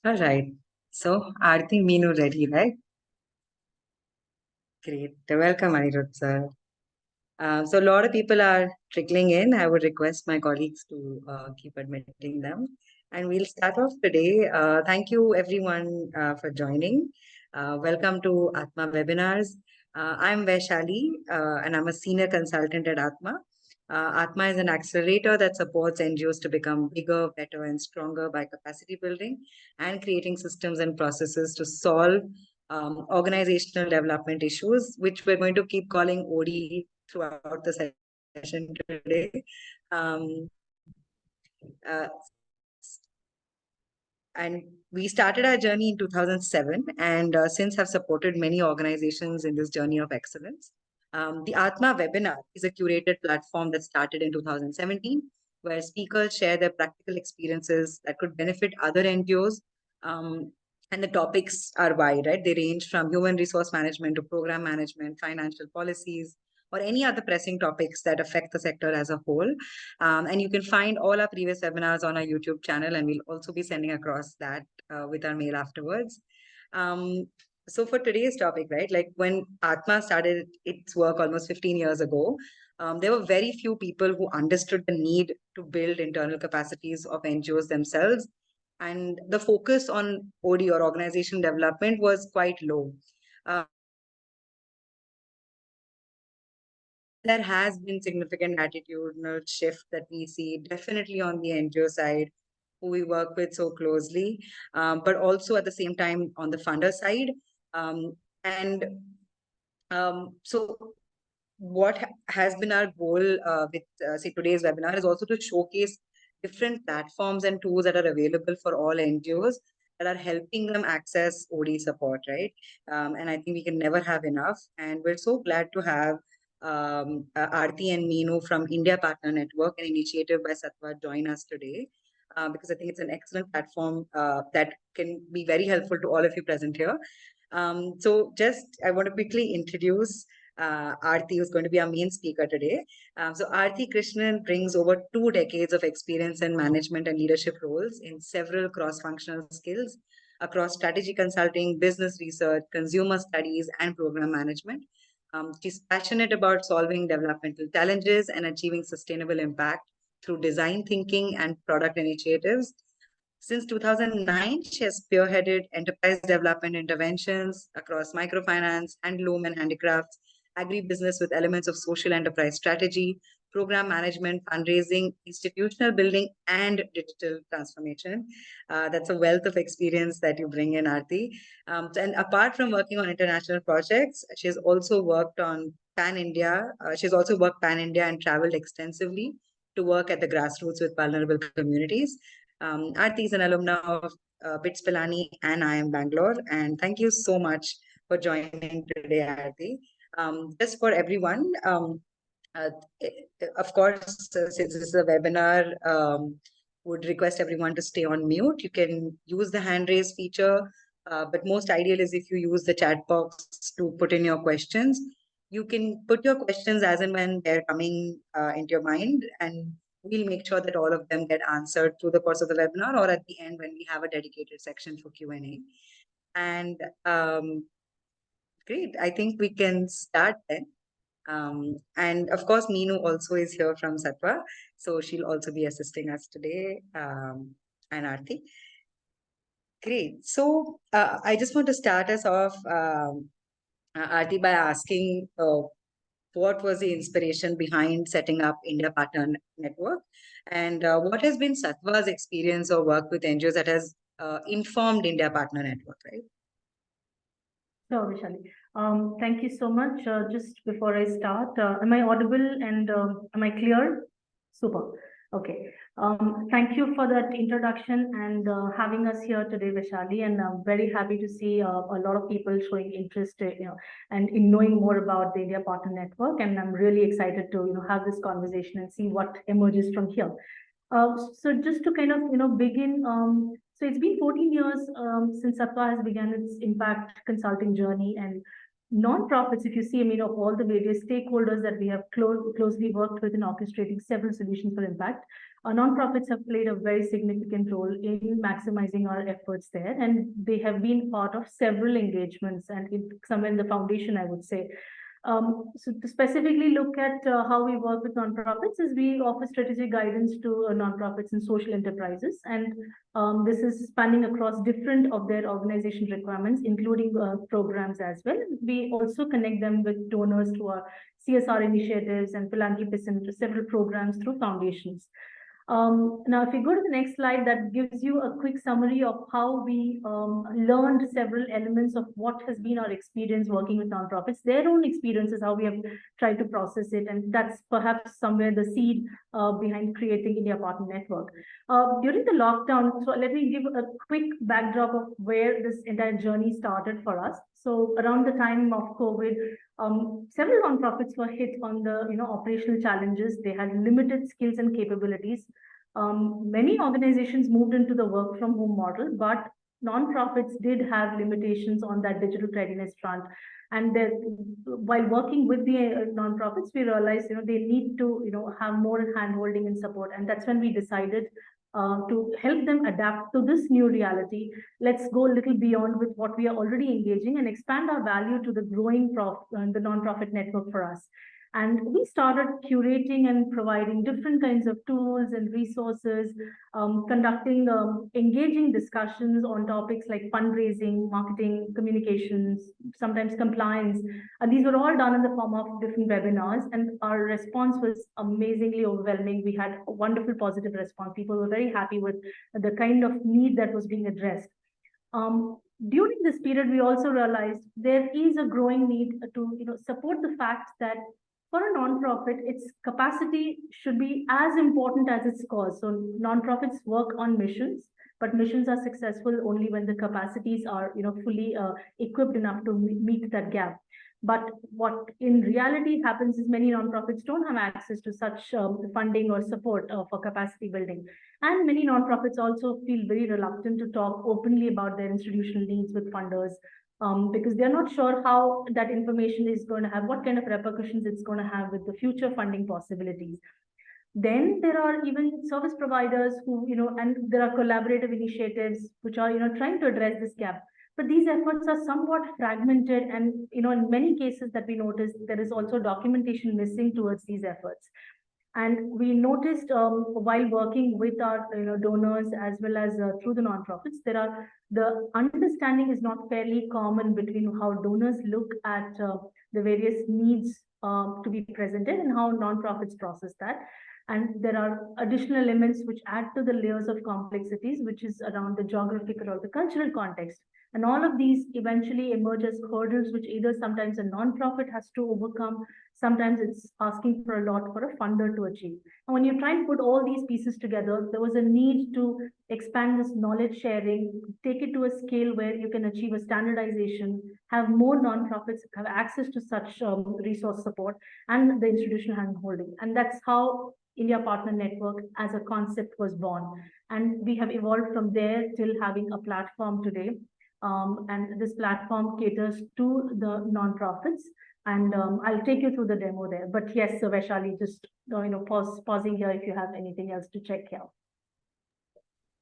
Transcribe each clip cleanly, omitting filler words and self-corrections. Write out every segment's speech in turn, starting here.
All right. So, Aarti, Meenu ready, right? Great. Welcome, Anirudh sir. So, a lot of people are trickling in. I would request my colleagues to keep admitting them. And we'll start off today. Thank you, everyone, for joining. Welcome to Atma Webinars. I'm Vaishali, and I'm a senior consultant at Atma. Atma is an accelerator that supports NGOs to become bigger, better, and stronger by capacity building and creating systems and processes to solve organizational development issues, which we're going to keep calling OD throughout the session today. Um, uh, and we started our journey in 2007 and since have supported many organizations in this journey of excellence. The Atma webinar is a curated platform that started in 2017, where speakers share their practical experiences that could benefit other NGOs. Um, and the topics are wide, right? They range from human resource management to program management, financial policies, or any other pressing topics that affect the sector as a whole. And you can find all our previous webinars on our YouTube channel, and we'll also be sending across that with our mail afterwards. Um, so for today's topic, right, like when Atma started its work almost 15 years ago, there were very few people who understood the need to build internal capacities of NGOs themselves. And the focus on OD or organization development was quite low. There has been significant attitudinal shift that we see definitely on the NGO side, who we work with so closely, but also at the same time on the funder side. And so what has been our goal with say today's webinar is also to showcase different platforms and tools that are available for all NGOs that are helping them access OD support, right? And I think we can never have enough. And we're so glad to have Aarti and Meenu from India Partner Network, an initiative by Sattva, join us today. Because I think it's an excellent platform that can be very helpful to all of you present here. So just I want to quickly introduce Aarti, who's going to be our main speaker today. So Aarti Krishnan brings over 2 decades of experience in management and leadership roles in several cross-functional skills across strategy consulting, business research, consumer studies, and program management. She's passionate about solving developmental challenges and achieving sustainable impact through design thinking and product initiatives. Since 2009, she has spearheaded enterprise development interventions across microfinance, handloom and handicrafts, agribusiness with elements of social enterprise strategy, program management, fundraising, institutional building, and digital transformation. That's a wealth of experience that you bring in, Aarti. And apart from working on international projects, she has also worked on Pan India. She's also worked Pan India and traveled extensively to work at the grassroots with vulnerable communities. Aarti is an alumna of BITS Pilani and I am Bangalore. And thank you so much for joining today, Aarti. Just for everyone, uh, of course, since this is a webinar, would request everyone to stay on mute. You can use the hand raise feature, but most ideal is if you use the chat box to put in your questions. You can put your questions as and when they're coming into your mind, and we'll make sure that all of them get answered through the course of the webinar or at the end when we have a dedicated section for Q&A. And great, I think we can start then. And of course, Meenu also is here from Sattva, so she'll also be assisting us today, and Aarti. Great. So I just want to start us off, Aarti, by asking what was the inspiration behind setting up India Partner Network, and what has been Sattva's experience or work with NGOs that has informed India Partner Network, right? Sure, Vishali. Thank you so much. Just before I start, am I audible and am I clear? Super. Okay. Thank you for that introduction and having us here today, Vishali. And I'm very happy to see a lot of people showing interest, and in knowing more about the India Partner Network. And I'm really excited to, have this conversation and see what emerges from here. So just to kind of, begin, so it's been 14 years since Sattva has begun its impact consulting journey, and Non-profits, if you see, of all the various stakeholders that we have closely worked with in orchestrating several solutions for impact, non-profits have played a very significant role in maximizing our efforts there, and they have been part of several engagements and somewhere in the foundation, I would say. So to specifically look at how we work with nonprofits is we offer strategic guidance to nonprofits and social enterprises, and this is spanning across different of their organization requirements, including programs as well. We also connect them with donors through our CSR initiatives and philanthropists and several programs through foundations. Now, if you go to the next slide, that gives you a quick summary of how we learned several elements of what has been our experience working with nonprofits, their own experiences, how we have tried to process it. And that's perhaps somewhere the seed behind creating India Partner Network. During the lockdown, so let me give a quick backdrop of where this entire journey started for us. So around the time of COVID, several nonprofits were hit on the operational challenges. They had limited skills and capabilities. Many organizations moved into the work from home model, but nonprofits did have limitations on that digital readiness front. And while working with the nonprofits, we realized they need to have more handholding and support, and that's when we decided to help them adapt to this new reality. Let's go a little beyond with what we are already engaging and expand our value to the growing the nonprofit network for us. And we started curating and providing different kinds of tools and resources, conducting engaging discussions on topics like fundraising, marketing, communications, sometimes compliance. And these were all done in the form of different webinars, and our response was amazingly overwhelming. We had a wonderful positive response. People were very happy with the kind of need that was being addressed. During this period, we also realized there is a growing need to support the fact that for a nonprofit, its capacity should be as important as its cause. So nonprofits work on missions, but missions are successful only when the capacities are fully equipped enough to meet that gap. But what in reality happens is many nonprofits don't have access to such funding or support for capacity building. And many nonprofits also feel very reluctant to talk openly about their institutional needs with funders, because they're not sure how that information is going to have, what kind of repercussions it's going to have with the future funding possibilities. Then there are even service providers who, and there are collaborative initiatives which are, trying to address this gap. But these efforts are somewhat fragmented, and, in many cases that we noticed, there is also documentation missing towards these efforts. And we noticed while working with our donors as well as through the nonprofits, the understanding is not fairly common between how donors look at the various needs to be presented and how nonprofits process that. And there are additional elements which add to the layers of complexities, which is around the geographical or the cultural context. And all of these eventually emerge as hurdles, which either sometimes a nonprofit has to overcome, sometimes it's asking for a lot for a funder to achieve. And when you try and put all these pieces together, there was a need to expand this knowledge sharing, take it to a scale where you can achieve a standardization, have more nonprofits have access to such resource support and the institutional handholding. And that's how India Partner Network as a concept was born. And we have evolved from there till having a platform today. And this platform caters to the nonprofits. And I'll take you through the demo there. But yes, Vaishali, just pausing here if you have anything else to check here.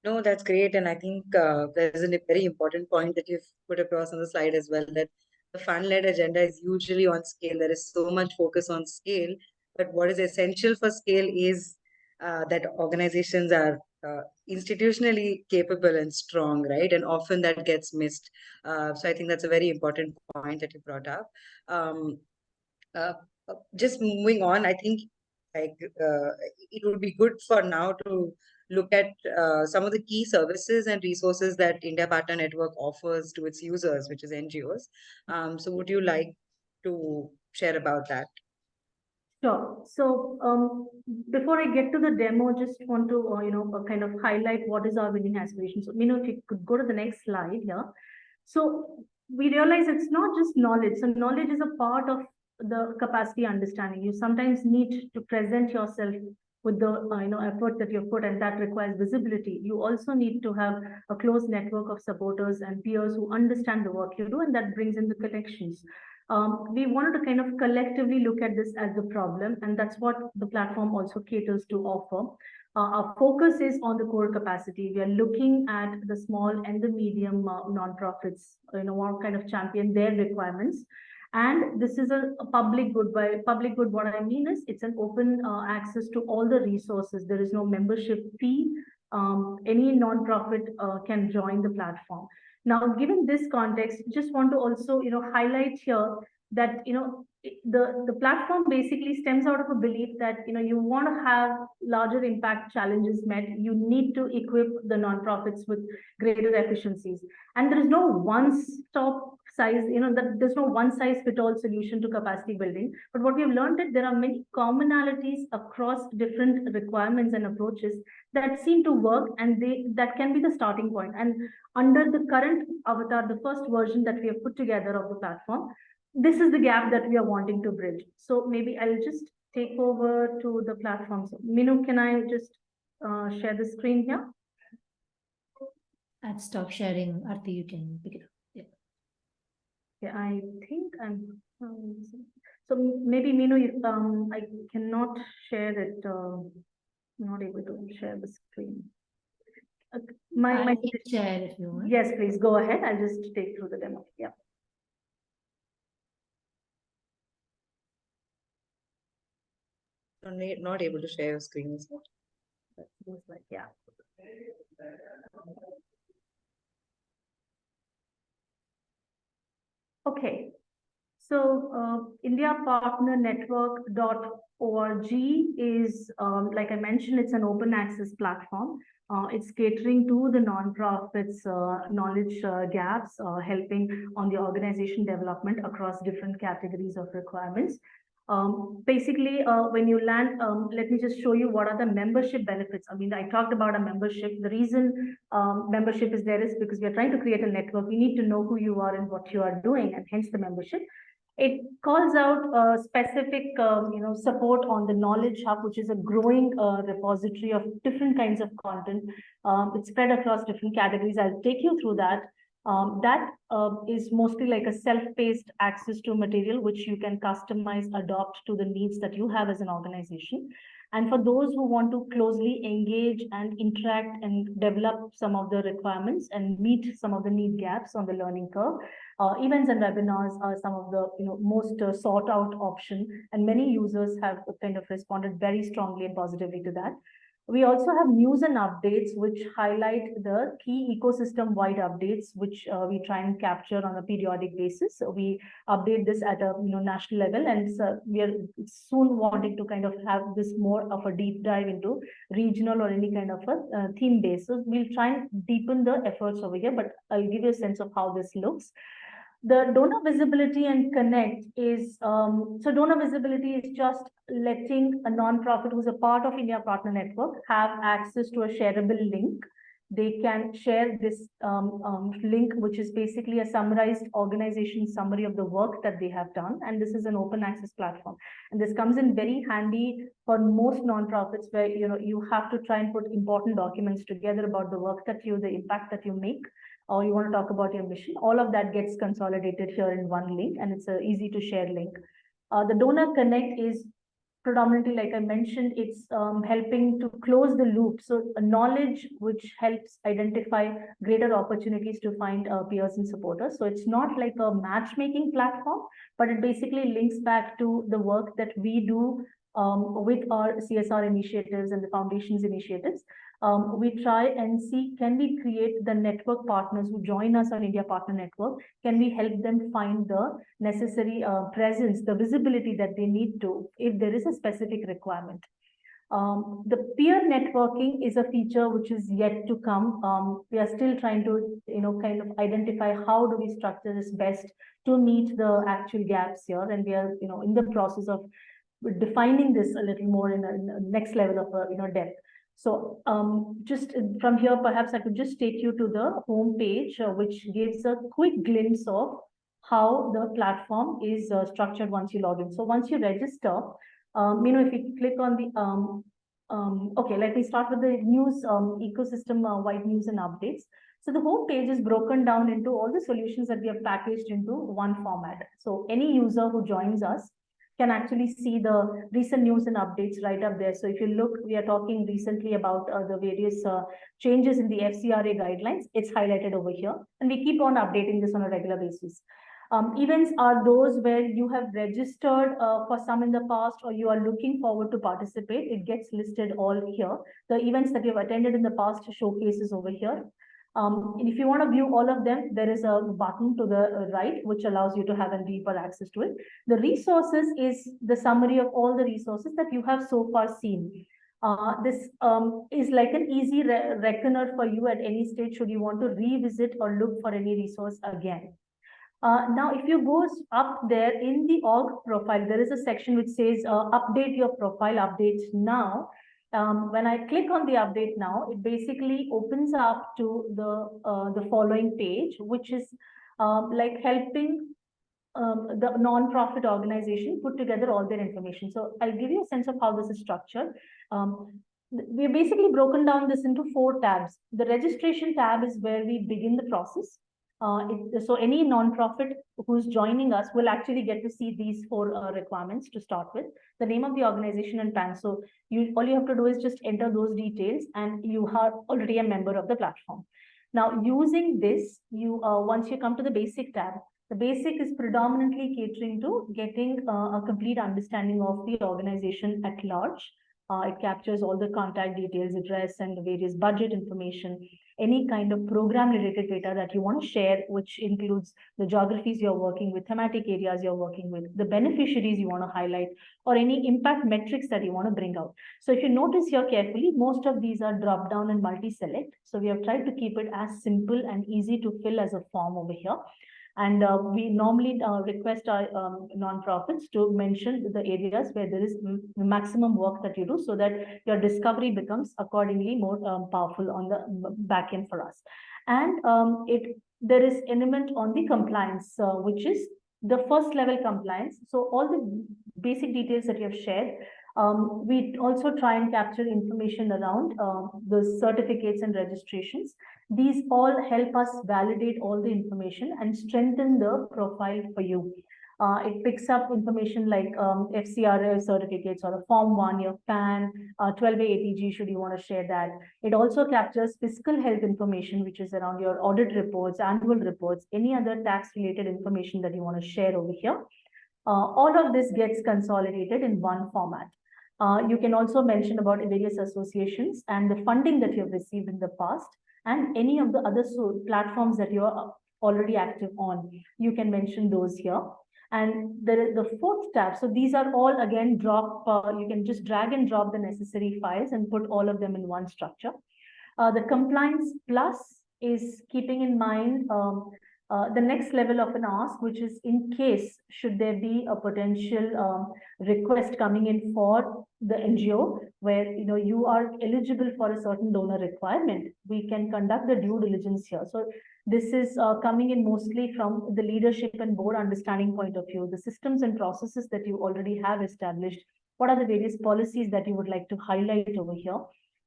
No, that's great. And I think there's a very important point that you've put across on the slide as well, that the fund-led agenda is usually on scale. There is so much focus on scale, but what is essential for scale is that organizations are institutionally capable and strong, right? And often that gets missed. So I think that's a very important point that you brought up. Just moving on, I think it would be good for now to look at some of the key services and resources that India Partner Network offers to its users, which is NGOs. So would you like to share about that? Sure. So before I get to the demo, just want to kind of highlight what is our winning aspiration. So if you could go to the next slide here. So we realize it's not just knowledge. So knowledge is a part of the capacity understanding. You sometimes need to present yourself with the effort that you've put, and that requires visibility. You also need to have a close network of supporters and peers who understand the work you do, and that brings in the connections. We wanted to kind of collectively look at this as the problem, and that's what the platform also caters to offer. Our focus is on the core capacity. We are looking at the small and the medium nonprofits, what kind of champion their requirements. And this is a public good. By public good, what I mean is it's an open access to all the resources. There is no membership fee. Any nonprofit can join the platform. Now, given this context, just want to also, highlight here that, the platform basically stems out of a belief that, you want to have larger impact challenges met. You need to equip the nonprofits with greater efficiencies. And there is no one-stop size, that there's no one-size-fit-all solution to capacity building. But what we have learned is there are many commonalities across different requirements and approaches that seem to work, and that can be the starting point. And under the current avatar, the first version that we have put together of the platform, this is the gap that we are wanting to bridge. So maybe I'll just take over to the platform. So Minu, can I just share the screen here? I've stopped sharing. Arti, you can pick it up. Yeah, I think I'm. So maybe Minu, I cannot share it. Not able to share the screen. I can share if you want. Yes, please go ahead. I'll just take through the demo. Yeah. Not able to share your screen. Looks like, yeah. Okay. So indiapartnernetwork.org is, like I mentioned, it's an open access platform. It's catering to the nonprofits' knowledge gaps, helping on the organization development across different categories of requirements. Basically, when you land, let me just show you what are the membership benefits. I mean, I talked about a membership. The reason membership is there is because we are trying to create a network. We need to know who you are and what you are doing, and hence the membership. It calls out specific, support on the Knowledge Hub, which is a growing repository of different kinds of content. It's spread across different categories. I'll take you through that. That is mostly like a self-paced access to material, which you can customize, adopt to the needs that you have as an organization. And for those who want to closely engage and interact and develop some of the requirements and meet some of the need gaps on the learning curve, events and webinars are some of the most sought out option, and many users have kind of responded very strongly and positively to that. We also have news and updates which highlight the key ecosystem-wide updates, which we try and capture on a periodic basis. So we update this at a national level, and so we are soon wanting to kind of have this more of a deep dive into regional or any kind of a theme base. So we'll try and deepen the efforts over here, but I'll give you a sense of how this looks. The donor visibility and connect is, so donor visibility is just letting a nonprofit who's a part of India Partner Network have access to a shareable link. They can share this link, which is basically a summarized organization summary of the work that they have done. And this is an open access platform. And this comes in very handy for most nonprofits where, you have to try and put important documents together about the work that the impact that you make, or you want to talk about your mission. All of that gets consolidated here in one link, and it's an easy to share link. The Donor Connect is predominantly, like I mentioned, it's helping to close the loop. So knowledge which helps identify greater opportunities to find peers and supporters. So it's not like a matchmaking platform, but it basically links back to the work that we do with our CSR initiatives and the foundation's initiatives. We try and see, can we create the network partners who join us on India Partner Network? Can we help them find the necessary presence, the visibility that they need to, if there is a specific requirement? The peer networking is a feature which is yet to come. We are still trying to, kind of identify how do we structure this best to meet the actual gaps here. And we are, in the process of defining this a little more in a next level of, depth. So just from here, perhaps I could just take you to the home page, which gives a quick glimpse of how the platform is structured once you log in. So once you register, if you click on the, okay, let me start with the news ecosystem, wide news and updates. So the home page is broken down into all the solutions that we have packaged into one format. So any user who joins us can actually see the recent news and updates right up there. So if you look, we are talking recently about the various changes in the FCRA guidelines. It's highlighted over here, and we keep on updating this on a regular basis. Events are those where you have registered for some in the past, or you are looking forward to participate. It gets listed all here. The events that you've attended in the past showcases over here. And if you want to view all of them, there is a button to the right, which allows you to have a deeper access to it. The resources is the summary of all the resources that you have so far seen. This is like an easy reckoner for you at any stage should you want to revisit or look for any resource again. Now, if you go up there in the org profile, there is a section which says update your profile, update now. When I click on the update now, it basically opens up to the following page, which is like helping the non-profit organization put together all their information. So I'll give you a sense of how this is structured. We've basically broken down this into 4 tabs. The registration tab is where we begin the process. So any non-profit who's joining us will actually get to see these 4 requirements to start with. The name of the organization and PAN. So all you have to do is just enter those details and you are already a member of the platform. Now, using this, once you come to the basic tab, the basic is predominantly catering to getting a complete understanding of the organization at large. It captures all the contact details, address, and the various budget information, any kind of program-related data that you want to share, which includes the geographies you're working with, thematic areas you're working with, the beneficiaries you want to highlight, or any impact metrics that you want to bring out. So if you notice here carefully, most of these are drop-down and multi-select. So we have tried to keep it as simple and easy to fill as a form over here. And we normally request our nonprofits to mention the areas where there is maximum work that you do, so that your discovery becomes accordingly more powerful on the back end for us. And there is element on the compliance, which is the first level compliance. So all the basic details that you have shared, we also try and capture information around the certificates and registrations. These all help us validate all the information and strengthen the profile for you. It picks up information like FCRA certificates or a Form 1, your PAN, 12A ATG, should you want to share that. It also captures fiscal health information, which is around your audit reports, annual reports, any other tax-related information that you want to share over here. All of this gets consolidated in one format. You can also mention about various associations and the funding that you have received in the past, and any of the other platforms that you are already active on. You can mention those here. And the 4th tab, so these are all again you can just drag and drop the necessary files and put all of them in one structure. The compliance plus is keeping in mind the next level of an ask, which is in case should there be a potential request coming in for the NGO where you are eligible for a certain donor requirement, we can conduct the due diligence here. So this is coming in mostly from the leadership and board understanding point of view, the systems and processes that you already have established. What are the various policies that you would like to highlight over here,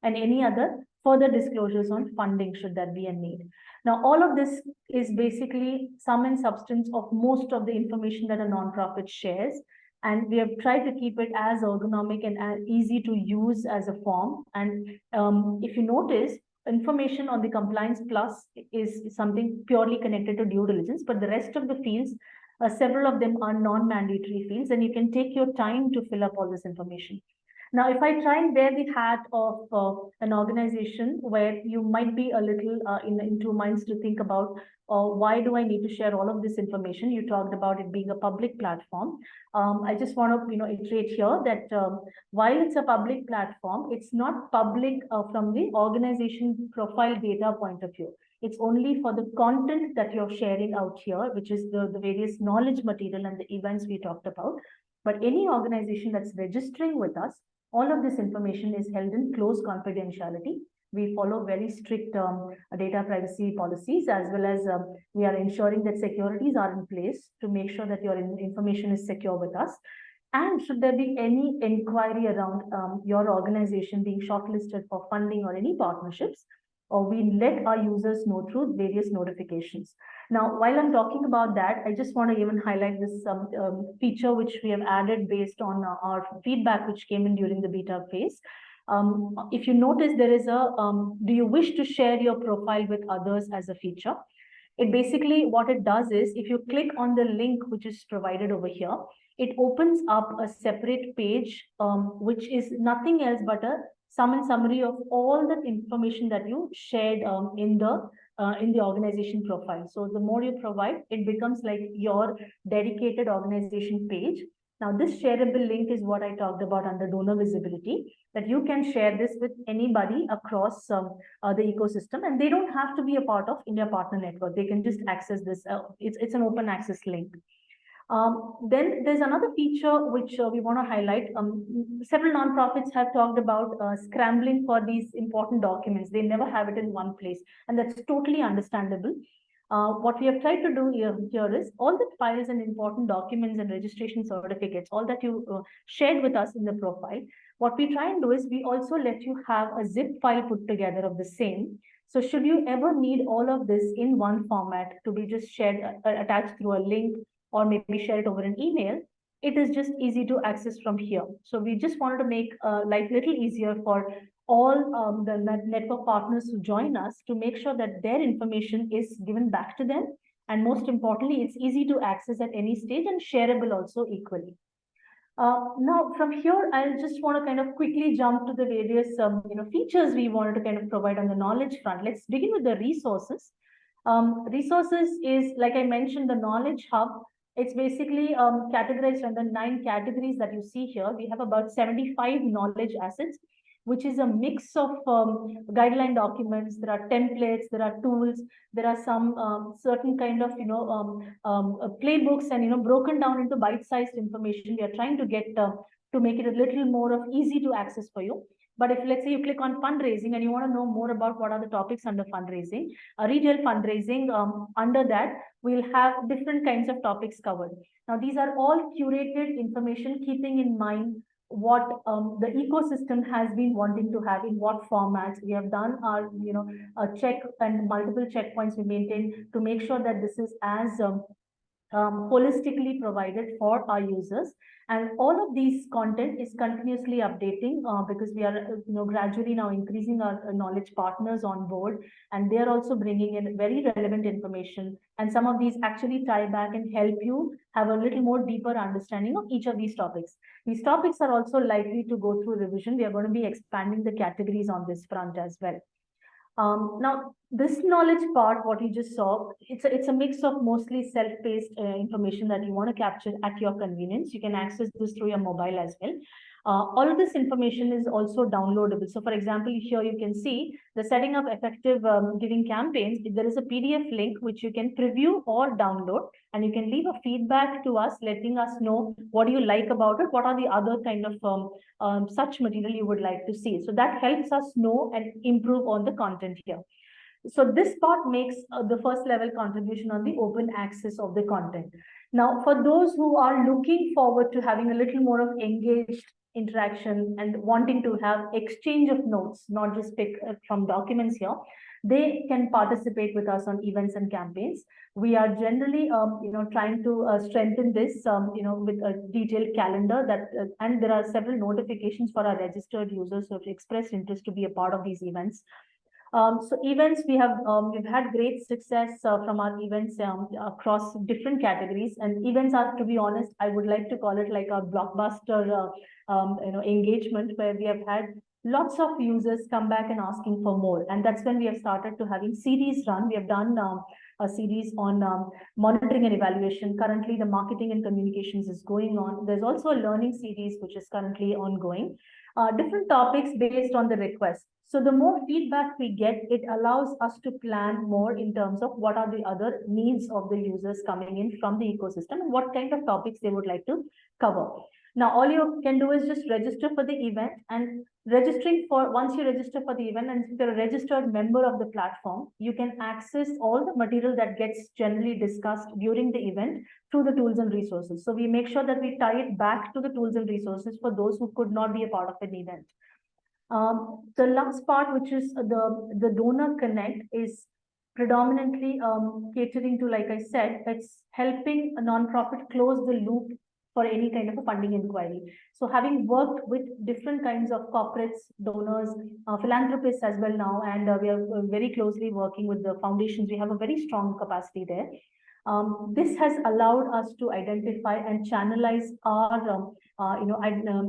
and any other further disclosures on funding should that be a need. Now, all of this is basically sum and substance of most of the information that a nonprofit shares. And we have tried to keep it as ergonomic and as easy to use as a form. And if you notice, information on the compliance plus is something purely connected to due diligence, but the rest of the fields, several of them are non-mandatory fields, and you can take your time to fill up all this information. Now, if I try and wear the hat of an organization where you might be a little in 2 minds to think about why do I need to share all of this information? You talked about it being a public platform. I just want to iterate here that while it's a public platform, it's not public from the organization profile data point of view. It's only for the content that you're sharing out here, which is the various knowledge material and the events we talked about. But any organization that's registering with us, all of this information is held in close confidentiality. We follow very strict data privacy policies, as well as we are ensuring that securities are in place to make sure that your information is secure with us. And should there be any inquiry around your organization being shortlisted for funding or any partnerships, or we let our users know through various notifications. Now, while I'm talking about that, I just want to even highlight this feature which we have added based on our feedback which came in during the beta phase. If you notice, there is a do you wish to share your profile with others as a feature. It basically, what it does is, if you click on the link which is provided over here, it opens up a separate page, which is nothing else but a sum and summary of all the information that you shared in the organization profile. So the more you provide, it becomes like your dedicated organization page. Now, this shareable link is what I talked about under donor visibility, that you can share this with anybody across the ecosystem, and they don't have to be a part of India Partner Network. They can just access this. It's an open access link. Then there's another feature which we want to highlight. Several nonprofits have talked about scrambling for these important documents. They never have it in one place, and that's totally understandable. What we have tried to do here is all the files and important documents and registration certificates, all that you shared with us in the profile, what we try and do is we also let you have a zip file put together of the same. So should you ever need all of this in one format to be just shared, attached through a link, or maybe share it over an email, it is just easy to access from here. So we just wanted to make life a little easier for all the network partners who join us, to make sure that their information is given back to them. And most importantly, it's easy to access at any stage and shareable also equally. Now, from here, I'll just want to kind of quickly jump to the various features we wanted to kind of provide on the knowledge front. Let's begin with the resources. Resources is, like I mentioned, the knowledge hub. It's basically categorized under 9 categories that you see here. We have about 75 knowledge assets, which is a mix of guideline documents. There are templates, there are tools, there are some certain kind of playbooks, and broken down into bite-sized information. We are trying to get to make it a little more of easy to access for you. But if, let's say, you click on fundraising and you want to know more about what are the topics under fundraising, retail fundraising, under that, we'll have different kinds of topics covered. Now, these are all curated information, keeping in mind what the ecosystem has been wanting to have, in what formats. We have done our, a check and multiple checkpoints we maintain to make sure that this is as holistically provided for our users. And all of these content is continuously updating because we are gradually now increasing our knowledge partners on board, and they are also bringing in very relevant information. And some of these actually tie back and help you have a little more deeper understanding of each of these topics. These topics are also likely to go through revision. We are going to be expanding the categories on this front as well. Now, this knowledge part, what you just saw, it's a mix of mostly self-paced information that you want to capture at your convenience. You can access this through your mobile as well. All of this information is also downloadable. So, for example, here you can see the setting up effective giving campaigns. There is a PDF link which you can preview or download, and you can leave a feedback to us, letting us know what do you like about it, what are the other kind of such material you would like to see. So that helps us know and improve on the content here. So this part makes the first level contribution on the open access of the content. Now, for those who are looking forward to having a little more of engaged interaction and wanting to have exchange of notes, not just pick from documents here, they can participate with us on events and campaigns. We are generally, trying to strengthen this, with a detailed calendar that, and there are several notifications for our registered users who have expressed interest to be a part of these events. So events, we've had great success from our events across different categories, and events are, to be honest, I would like to call it like a blockbuster engagement, where we have had lots of users come back and asking for more, and that's when we have started to having series run. We have done a series on monitoring and evaluation. Currently, the marketing and communications is going on. There's also a learning series which is currently ongoing. Different topics based on the request. So the more feedback we get, it allows us to plan more in terms of what are the other needs of the users coming in from the ecosystem and what kind of topics they would like to cover. Now, all you can do is just register for the event, and once you register for the event, and if you're a registered member of the platform, you can access all the material that gets generally discussed during the event through the tools and resources. So we make sure that we tie it back to the tools and resources for those who could not be a part of an event. The last part, which is the donor connect, is predominantly catering to, like I said, it's helping a nonprofit close the loop for any kind of a funding inquiry. So having worked with different kinds of corporates, donors, philanthropists as well now, and we are very closely working with the foundations, we have a very strong capacity there. This has allowed us to identify and channelize our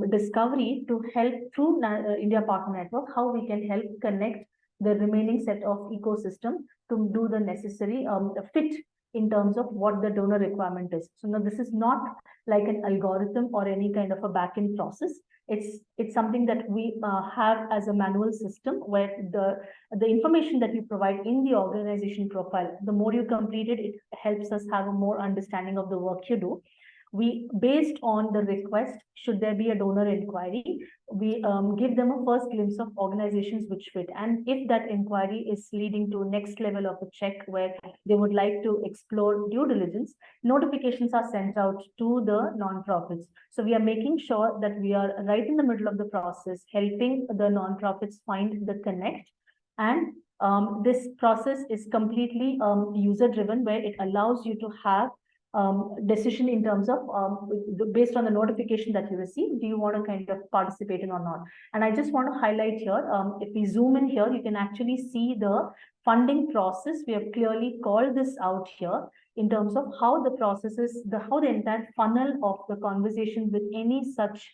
discovery to help through India Partner Network, how we can help connect the remaining set of ecosystem to do the necessary fit in terms of what the donor requirement is. So now this is not like an algorithm or any kind of a back-end process. It's something that we have as a manual system, where the information that you provide in the organization profile, the more you complete it, it helps us have a more understanding of the work you do. We, based on the request, should there be a donor inquiry, we give them a first glimpse of organizations which fit. And if that inquiry is leading to next level of a check where they would like to explore due diligence, notifications are sent out to the nonprofits. So we are making sure that we are right in the middle of the process, helping the nonprofits find the connect. And this process is completely user driven, where it allows you to have decision in terms of based on the notification that you receive, do you want to kind of participate in or not? And I just want to highlight here, if we zoom in here, you can actually see the funding process. We have clearly called this out here in terms of how the process is, how the entire funnel of the conversation with any such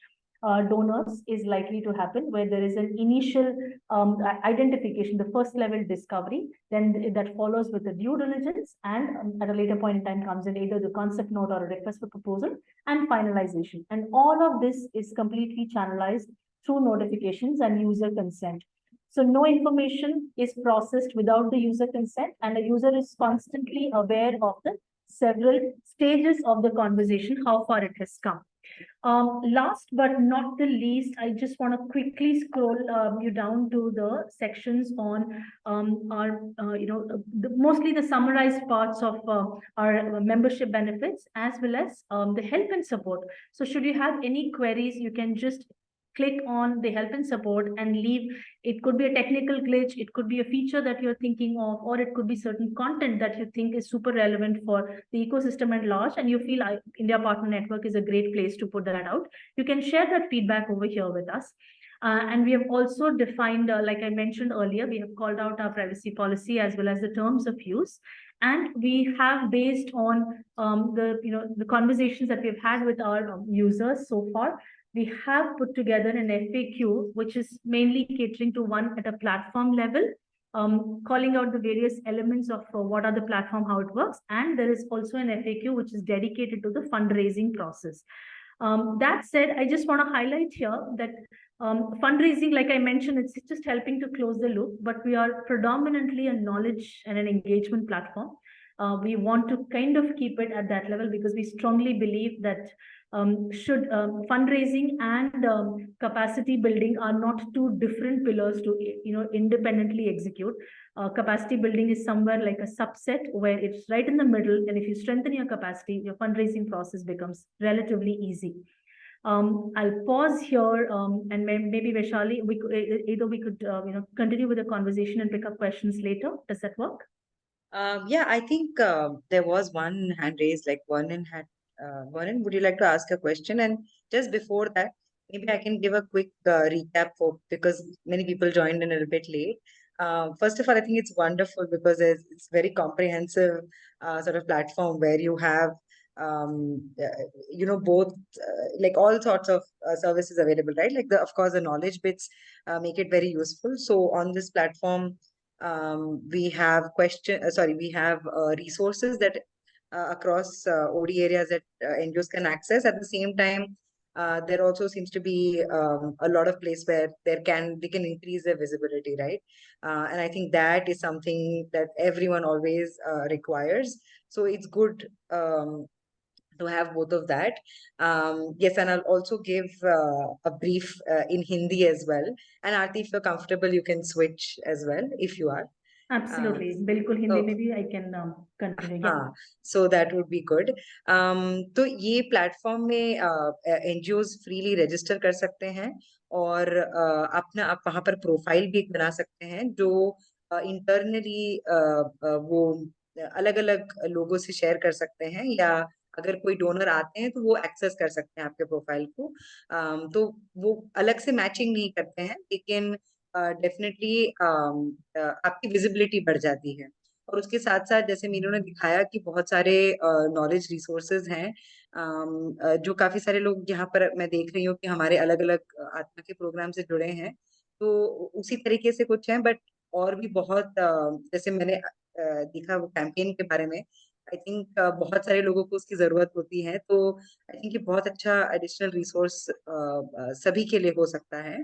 donors is likely to happen, where there is an initial identification, the first level discovery, then that follows with the due diligence, and at a later point in time comes in either the concept note or a request for proposal and finalization. And all of this is completely channelized through notifications and user consent. So no information is processed without the user consent, and the user is constantly aware of the several stages of the conversation, how far it has come. Last but not the least, I just want to quickly scroll you down to the sections on our, mostly the summarized parts of our membership benefits, as well as the help and support. So should you have any queries, you can just click on the help and support and leave. It could be a technical glitch, it could be a feature that you're thinking of, or it could be certain content that you think is super relevant for the ecosystem at large, and you feel India Partner Network is a great place to put that out. You can share that feedback over here with us. And we have also defined, like I mentioned earlier, we have called out our privacy policy as well as the terms of use. And we have, based on the conversations that we've had with our users so far, we have put together an FAQ, which is mainly catering to one at a platform level, calling out the various elements of what are the platform, how it works. And there is also an FAQ, which is dedicated to the fundraising process. That said, I just want to highlight here that fundraising, like I mentioned, it's just helping to close the loop, but we are predominantly a knowledge and an engagement platform. We want to kind of keep it at that level, because we strongly believe that should fundraising and capacity building are not two different pillars to independently execute. Capacity building is somewhere like a subset where it's right in the middle, and if you strengthen your capacity, your fundraising process becomes relatively easy. I'll pause here, and maybe Vaishali, we could continue with the conversation and pick up questions later. Does that work? Yeah, I think there was one hand raised, like Vernon had. Vernon, would you like to ask a question? And just before that, maybe I can give a quick recap because many people joined in a little bit late. First of all, I think it's wonderful because it's very comprehensive sort of platform where you have both like all sorts of services available, right? Like of course the knowledge bits make it very useful. So on this platform, we have resources that across OD areas that NGOs can access. At the same time, there also seems to be a lot of place where they can increase their visibility, right? And I think that is something that everyone always requires. So it's good to have both of that. Yes, and I'll also give a brief in Hindi as well. And Aarti, if you're comfortable, you can switch as well if you are. Absolutely. बिल्कुल हिंदी तो में भी I can continue. Yeah. हाँ, so that would be good. तो ये platform में NGOs freely register कर सकते हैं और अपना आप वहाँ पर प्रोफाइल भी बना सकते हैं जो इंटरनली वो अलग अलग लोगों से शेयर कर सकते हैं, या अगर कोई डोनर आते हैं तो वो एक्सेस कर सकते हैं आपके प्रोफाइल को। तो वो अलग से मैचिंग नहीं करते हैं, लेकिन डेफिनेटली आपकी विजिबिलिटी बढ़ जाती है। और उसके साथ साथ जैसे मीनू ने दिखाया कि बहुत सारे नॉलेज रिसोर्सेज हैं, जो काफी सारे लोग यहाँ पर मैं देख रही हूँ कि हमारे अलग अलग आत्मा के प्रोग्राम से जुड़े हैं, तो उसी तरीके से कुछ हैं। बट और भी बहुत जैसे मैंने देखा वो कैंपेन के बारे में, आई थिंक बहुत सारे लोगों को उसकी जरूरत होती है, तो आई थिंक ये बहुत अच्छा एडिशनल रिसोर्स सभी के लिए हो सकता है।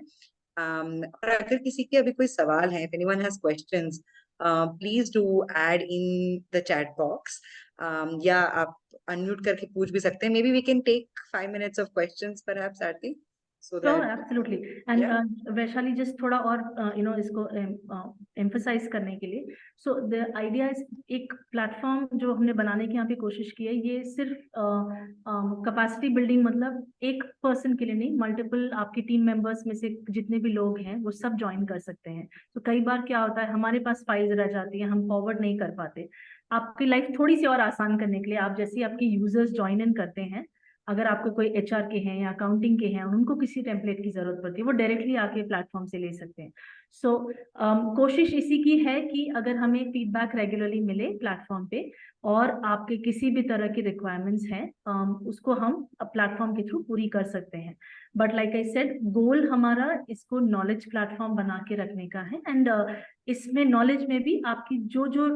और अगर किसी के अभी कोई सवाल है, if anyone has questions, please do add in the chat box. या आप अनम्यूट करके पूछ भी सकते हैं. Maybe we can take 5 minutes of questions perhaps, Aarti, so Sure, that absolutely. And yeah. Vaishali just थोड़ा और इसको emphasize करने के लिए, so the idea is एक प्लेटफॉर्म जो हमने बनाने की यहाँ पे कोशिश की है, ये सिर्फ कैपेसिटी बिल्डिंग, मतलब एक पर्सन के लिए नहीं, मल्टीपल आपके टीम मेंबर्स में से जितने भी लोग हैं वो सब ज्वाइन कर सकते हैं। तो कई बार क्या होता है, हमारे पास फाइल्स रह जाती है, हम फॉरवर्ड नहीं कर पाते। आपकी लाइफ थोड़ी सी और आसान करने के लिए आप जैसे आपके यूजर्स ज्वाइन इन करते हैं, अगर आपको कोई एचआर के हैं या अकाउंटिंग के हैं, उनको किसी टेम्पलेट की जरूरत पड़ती है, वो डायरेक्टली आके प्लेटफॉर्म से ले सकते हैं। सो कोशिश इसी की है कि अगर हमें फीडबैक रेगुलरली मिले प्लेटफॉर्म पे और आपके किसी भी तरह की रिक्वायरमेंट्स हैं, उसको हम प्लेटफॉर्म के थ्रू पूरी कर सकते हैं। बट लाइक आई सेड, गोल हमारा इसको नॉलेज प्लेटफॉर्म बना के रखने का है। एंड इसमें नॉलेज में भी आपकी जो जो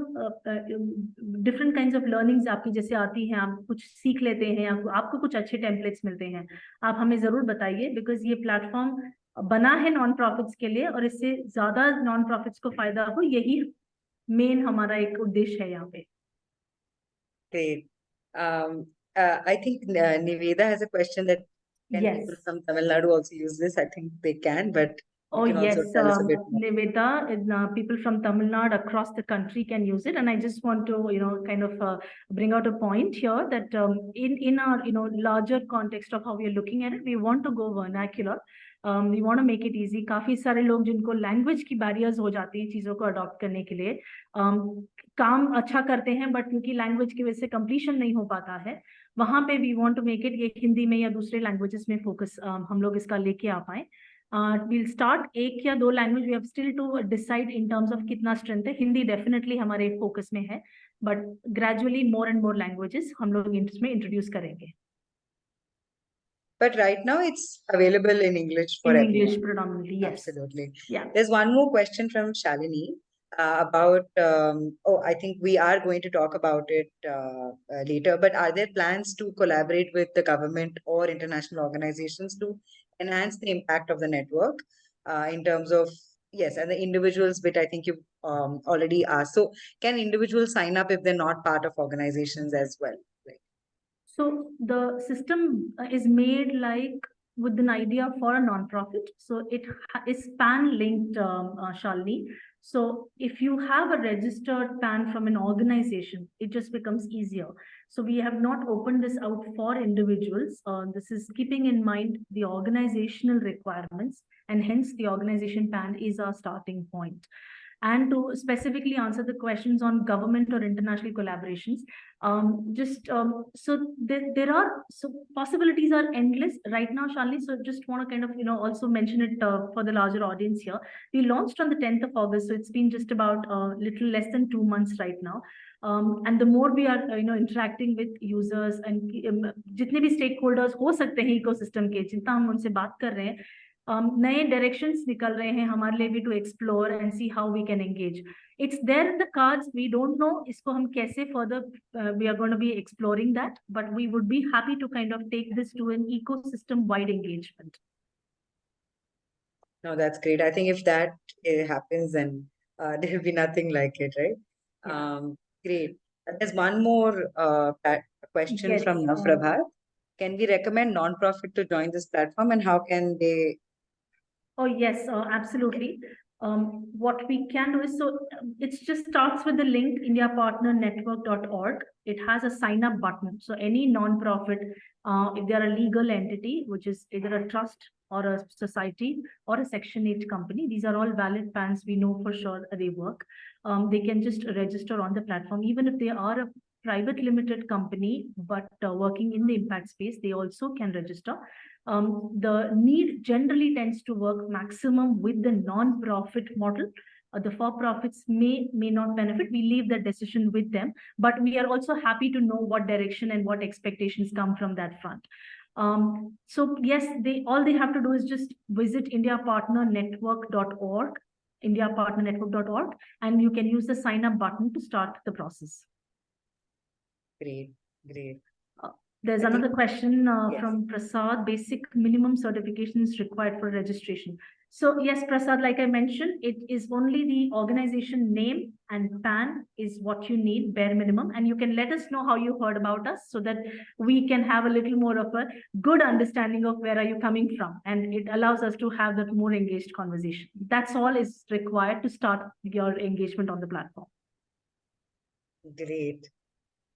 डिफरेंट काइंड्स ऑफ लर्निंग्स आपकी जैसे आती हैं, आप कुछ सीख लेते हैं, आपको कुछ अच्छे टेम्पलेट्स मिलते हैं, आप हमें जरूर बताइए, बिकॉज ये प्लेटफॉर्म बना है नॉन प्रॉफिट्स के लिए और इससे ज्यादा नॉन प्रॉफिट्स को फायदा हो, यही मेन हमारा एक उद्देश्य है यहाँ पे। Great. I think Niveda has a question that can Yes. people from Tamil Nadu also use this? I think they can, but you Oh can also yes, tell us a bit more. Niveda, people from Tamil Nadu across the country can use it, and I just want to kind of bring out a point here that in our larger context of how we are looking at it, we want to go vernacular. We want to make it easy. काफी सारे लोग जिनको language की barriers हो जाती हैं चीजों को अडॉप्ट करने के लिए, काम अच्छा करते हैं बट क्योंकि लैंग्वेज की वजह से कंप्लीशन नहीं हो पाता है, वहां पे we want to make it ये हिंदी में या दूसरे लैंग्वेजेस में फोकस हम लोग इसका लेके आ पाए। we'll start एक या दो language, we have still to decide in terms of कितना स्ट्रेंथ है। हिंदी डेफिनेटली हमारे फोकस में है, but gradually more and more languages हम लोग इसमें इंट्रोड्यूस करेंगे। But right now it's available in English for In everyone. English predominantly, yes. Absolutely. Yeah. There's one more question from Shalini about, I think we are going to talk about it later, but are there plans to collaborate with the government or international organizations to enhance the impact of the network in terms of, yes, and the individuals bit, I think you already asked. So can individuals sign up if they're not part of organizations as well? So the system is made like with an idea for a non-profit. So it is PAN linked, Shalini. So if you have a registered PAN from an organization, it just becomes easier. So we have not opened this out for individuals. This is keeping in mind the organizational requirements, and hence the organization PAN is our starting point. And to specifically answer the questions on government or international collaborations, so there are, so possibilities are endless right now, Shalini. So just want to kind of also mention it for the larger audience here. We launched on the 10th of August, so it's been just about little less than 2 months right now. And the more we are interacting with users and जितने भी stakeholders हो सकते हैं ecosystem के, जितना हम उनसे बात कर रहे हैं, नए डायरेक्शंस निकल रहे हैं हमारे लिए भी to explore and see how we can engage. It's there in the cards, we don't know इसको हम कैसे further, we are going to be exploring that, but we would be happy to kind of take this to an ecosystem wide engagement. No, that's great. I think if that happens, then there will be nothing like it, right? Yeah. Great. There's one more question Yes, from Navprabhat. Can we recommend non-profit to join this platform, and how can they? Oh yes, absolutely. What we can do is, it just starts with the link indiapartnernetwork.org. It has a sign up button. So any non-profit, if they are a legal entity, which is either a trust or a society or a Section 8 company, these are all valid PANs. We know for sure they work. They can just register on the platform. Even if they are a private limited company, but working in the impact space, they also can register. The need generally tends to work maximum with the non-profit model. The for-profits may not benefit. We leave the decision with them, but we are also happy to know what direction and what expectations come from that front. So yes, all they have to do is just visit indiapartnernetwork.org, indiapartnernetwork.org, and you can use the sign up button to start the process. Great, great. There's I think- another question Yes. from Prasad. Basic minimum certifications required for registration. So yes, Prasad, like I mentioned, it is only the organization name and PAN is what you need, bare minimum. And you can let us know how you heard about us so that we can have a little more of a good understanding of where are you coming from. And it allows us to have that more engaged conversation. That's all is required to start your engagement on the platform. Great,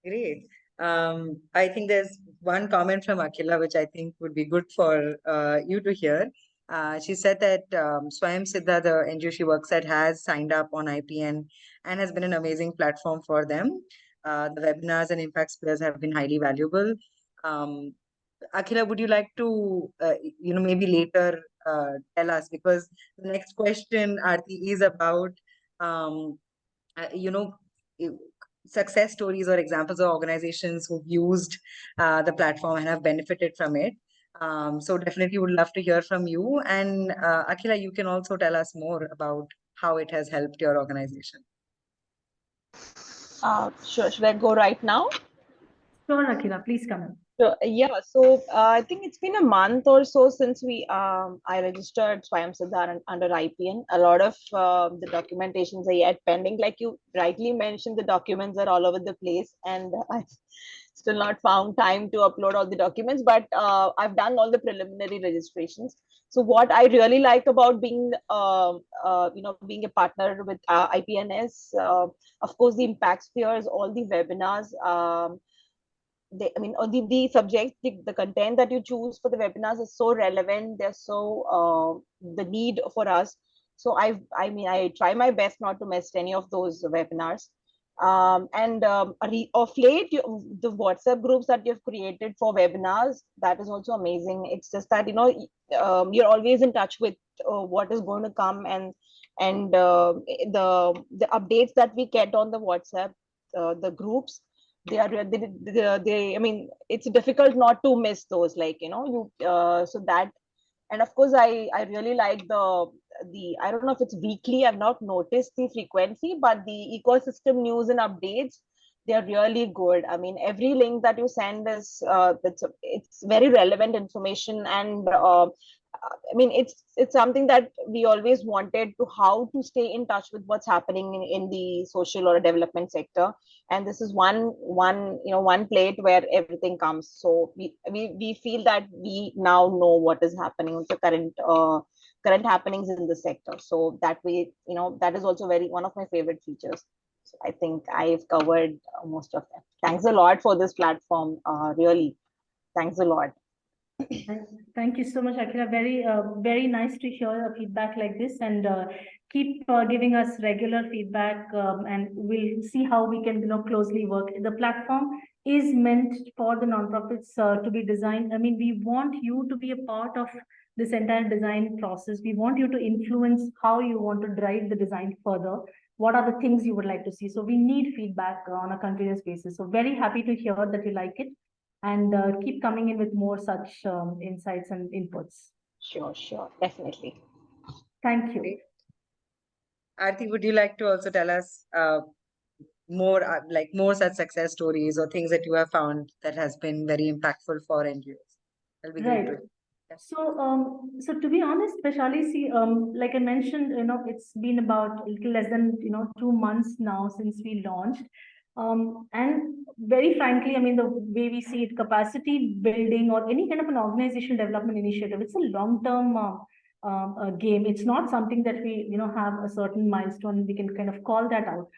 great. I think there's one comment from Akhila, which I think would be good for you to hear. She said that Swayam Siddha, the NGO she works at, has signed up on IPN and has been an amazing platform for them. The webinars and impact spheres have been highly valuable. Akhila, would you like to, maybe later tell us, because the next question, Aarti, is about, success stories or examples of organizations who've used the platform and have benefited from it. So definitely would love to hear from you. And Akhila, you can also tell us more about how it has helped your organization. Sure. Should I go right now? Sure, Akhila, please come in. So I think it's been a month or so since I registered Swayam Siddha under IPN. A lot of the documentations are yet pending. Like you rightly mentioned, the documents are all over the place, and I still not found time to upload all the documents. But I've done all the preliminary registrations. So what I really like about being being a partner with IPN is, of course, the impact spheres, all the webinars. The subject, the content that you choose for the webinars is so relevant. They're so the need for us. So I try my best not to miss any of those webinars. Of late, the WhatsApp groups that you've created for webinars, that is also amazing. It's just that you're always in touch with what is going to come, and the updates that we get on the WhatsApp, the groups, it's difficult not to miss those, so that. And of course, I really like the I don't know if it's weekly, I've not noticed the frequency, but the ecosystem news and updates, they're really good. I mean, every link that you send is it's very relevant information, and it's something that we always wanted to, how to stay in touch with what's happening in the social or development sector. And this is one plate where everything comes. So we feel that we now know what is happening with the current happenings in the sector. So that way, that is also one of my favorite features. So I think I've covered most of them. Thanks a lot for this platform. Really, thanks a lot. Thank you so much, Akhila. Very nice to hear a feedback like this, and keep giving us regular feedback, and we'll see how we can closely work. The platform is meant for the nonprofits to be designed. I mean, we want you to be a part of this entire design process. We want you to influence how you want to drive the design further. What are the things you would like to see? So we need feedback on a continuous basis. So very happy to hear that you like it, and keep coming in with more such insights and inputs. Sure, definitely. Thank you. Aarti, would you like to also tell us more such success stories or things that you have found that has been very impactful for NGOs? That'll be great. Right. So to be honest, Vaishali, see, like I mentioned, it's been about a little less than 2 months now since we launched. And very frankly, I mean, the way we see it, capacity building or any kind of an organizational development initiative, it's a long-term game. It's not something that we, have a certain milestone, we can kind of call that out.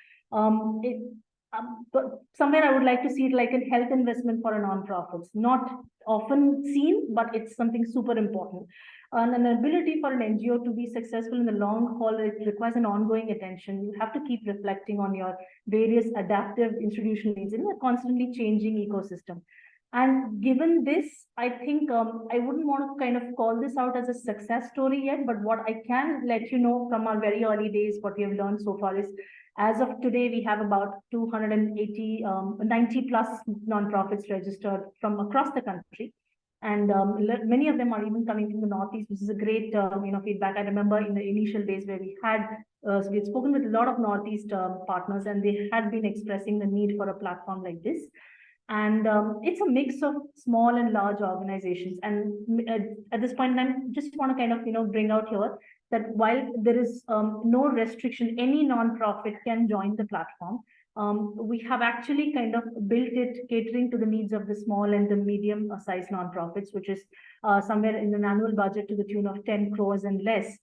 But somewhere I would like to see it like a health investment for a non-profits, not often seen, but it's something super important. And an ability for an NGO to be successful in the long haul, it requires an ongoing attention. You have to keep reflecting on your various adaptive institutional needs in a constantly changing ecosystem. And given this, I think I wouldn't want to kind of call this out as a success story yet, but what I can let you know from our very early days, what we have learned so far is, as of today, we have about 90 plus nonprofits registered from across the country. And many of them are even coming from the Northeast, which is a great feedback. I remember in the initial days where we had spoken with a lot of Northeast partners, and they had been expressing the need for a platform like this. And it's a mix of small and large organizations. And at this point in time, just want to kind of bring out here that while there is no restriction, any nonprofit can join the platform. We have actually kind of built it catering to the needs of the small and the medium sized nonprofits, which is somewhere in an annual budget to the tune of 10 crores and less.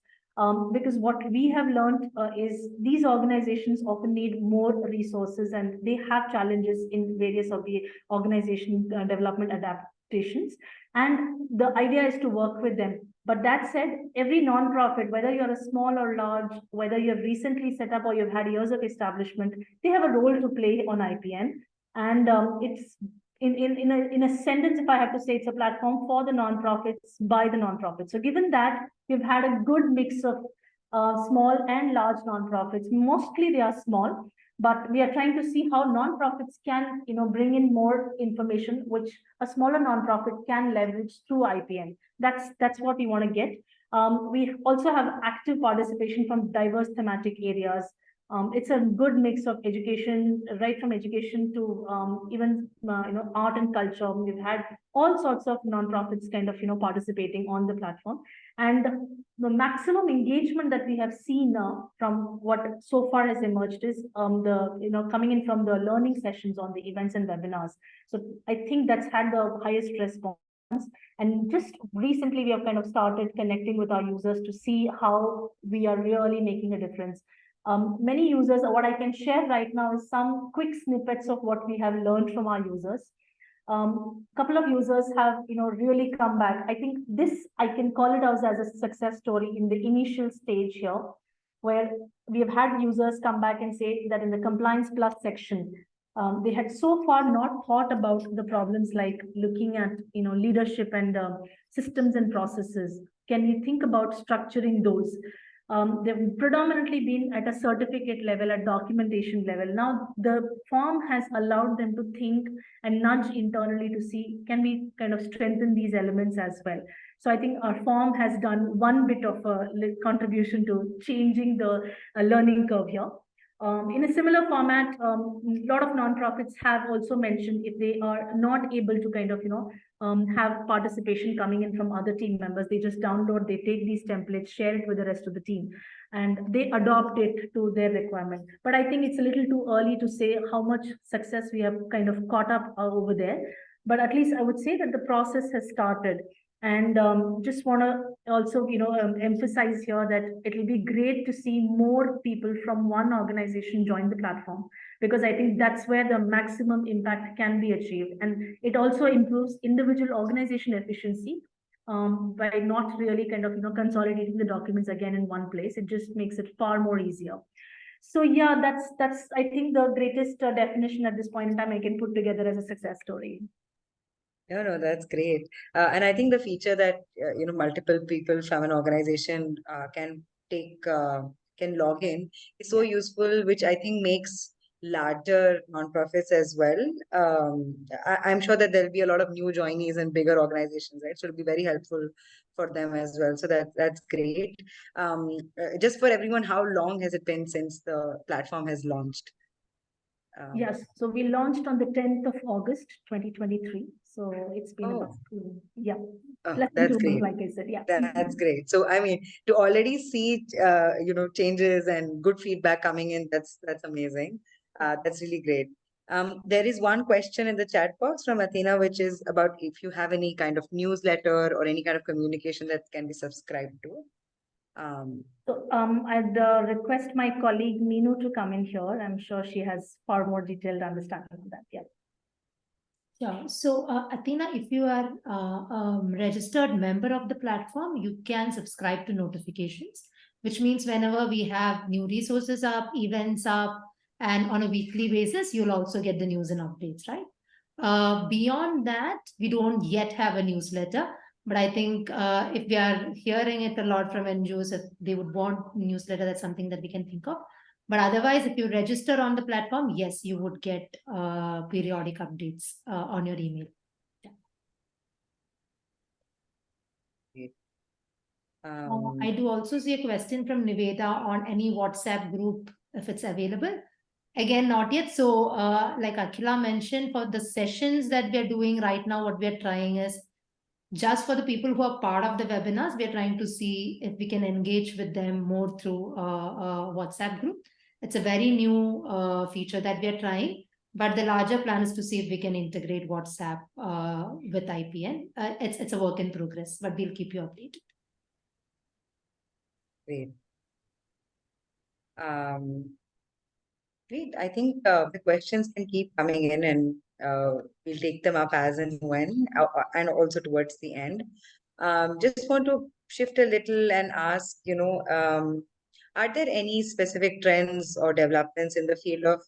Because what we have learned is these organizations often need more resources, and they have challenges in various of the organization development adaptations. And the idea is to work with them. But that said, every nonprofit, whether you're a small or large, whether you've recently set up or you've had years of establishment, they have a role to play on IPN. And it's in a sentence, if I have to say, it's a platform for the nonprofits by the nonprofits. So given that, we've had a good mix of small and large nonprofits. Mostly they are small, but we are trying to see how nonprofits can bring in more information, which a smaller nonprofit can leverage through IPN. That's what we want to get. We also have active participation from diverse thematic areas. It's a good mix of education, right from education to even art and culture. We've had all sorts of nonprofits kind of participating on the platform, and the maximum engagement that we have seen from what so far has emerged is the coming in from the learning sessions on the events and webinars. So I think that's had the highest response. And just recently, we have kind of started connecting with our users to see how we are really making a difference. Many users, what I can share right now is some quick snippets of what we have learned from our users. Couple of users have really come back. I think this, I can call it as a success story in the initial stage here, where we have had users come back and say that in the compliance plus section, they had so far not thought about the problems like looking at leadership and systems and processes. Can we think about structuring those? They've predominantly been at a certificate level, at documentation level. Now the form has allowed them to think and nudge internally to see, can we kind of strengthen these elements as well? So I think our form has done one bit of a contribution to changing the learning curve here. In a similar format, a lot of nonprofits have also mentioned if they are not able to kind of, have participation coming in from other team members, they just download, they take these templates, share it with the rest of the team, and they adopt it to their requirement. But I think it's a little too early to say how much success we have kind of caught up over there. But at least I would say that the process has started. And just want to also, emphasize here that it will be great to see more people from one organization join the platform, because I think that's where the maximum impact can be achieved. And it also improves individual organization efficiency by not really kind of, consolidating the documents again in one place. It just makes it far more easier. So yeah, that's I think the greatest definition at this point in time I can put together as a success story. No, that's great. And I think the feature that, multiple people from an organization can log in is so useful, which I think makes larger nonprofits as well. I'm sure that there'll be a lot of new joinees and bigger organizations, right? So it'll be very helpful for them as well. So that's great. Just for everyone, how long has it been since the platform has launched? Yes, so we launched on the 10th of August, 2023. So it's been about, less than 2 months, like I said, yeah. That's great. So, I mean, to already see, changes and good feedback coming in, that's amazing. That's really great. There is one question in the chat box from Athena, which is about if you have any kind of newsletter or any kind of communication that can be subscribed to. So I'd request my colleague Meenu to come in here. I'm sure she has far more detailed understanding of that. Yeah. Sure. So, Athena, if you are a registered member of the platform, you can subscribe to notifications, which means whenever we have new resources up, events up, and on a weekly basis, you'll also get the news and updates, right? Beyond that, we don't yet have a newsletter, but I think if we are hearing it a lot from NGOs, if they would want newsletter, that's something that we can think of. But otherwise, if you register on the platform, yes, you would get periodic updates on your email. Yeah. I do also see a question from Niveda on any WhatsApp group, if it's available. Again, not yet. So like Akhila mentioned, for the sessions that we are doing right now, what we are trying is just for the people who are part of the webinars, we are trying to see if we can engage with them more through a WhatsApp group. It's a very new feature that we are trying, but the larger plan is to see if we can integrate WhatsApp with IPN. It's a work in progress, but we'll keep you updated. Great. Great. I think the questions can keep coming in, and we'll take them up as and when, and also towards the end. Just want to shift a little and ask, are there any specific trends or developments in the field of,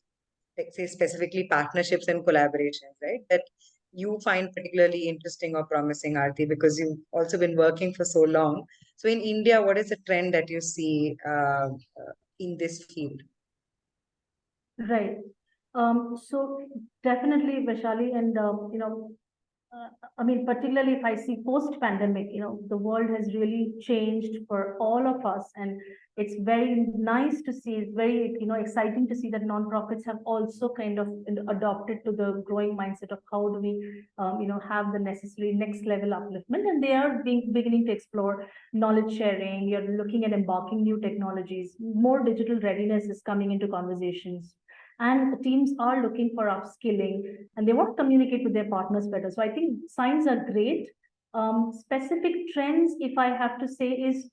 let's say, specifically partnerships and collaborations, right, that you find particularly interesting or promising, Aarti, because you've also been working for so long. So in India, what is the trend that you see in this field? Right. So definitely, Vaishali, and I mean, particularly if I see post-pandemic, the world has really changed for all of us, and it's very nice to see. It's very, exciting to see that nonprofits have also kind of adopted to the growing mindset of how do we, have the necessary next level upliftment, and they are beginning to explore knowledge sharing. You're looking at embarking new technologies. More digital readiness is coming into conversations. And teams are looking for upskilling, and they want to communicate with their partners better. So I think signs are great. Specific trends, if I have to say, is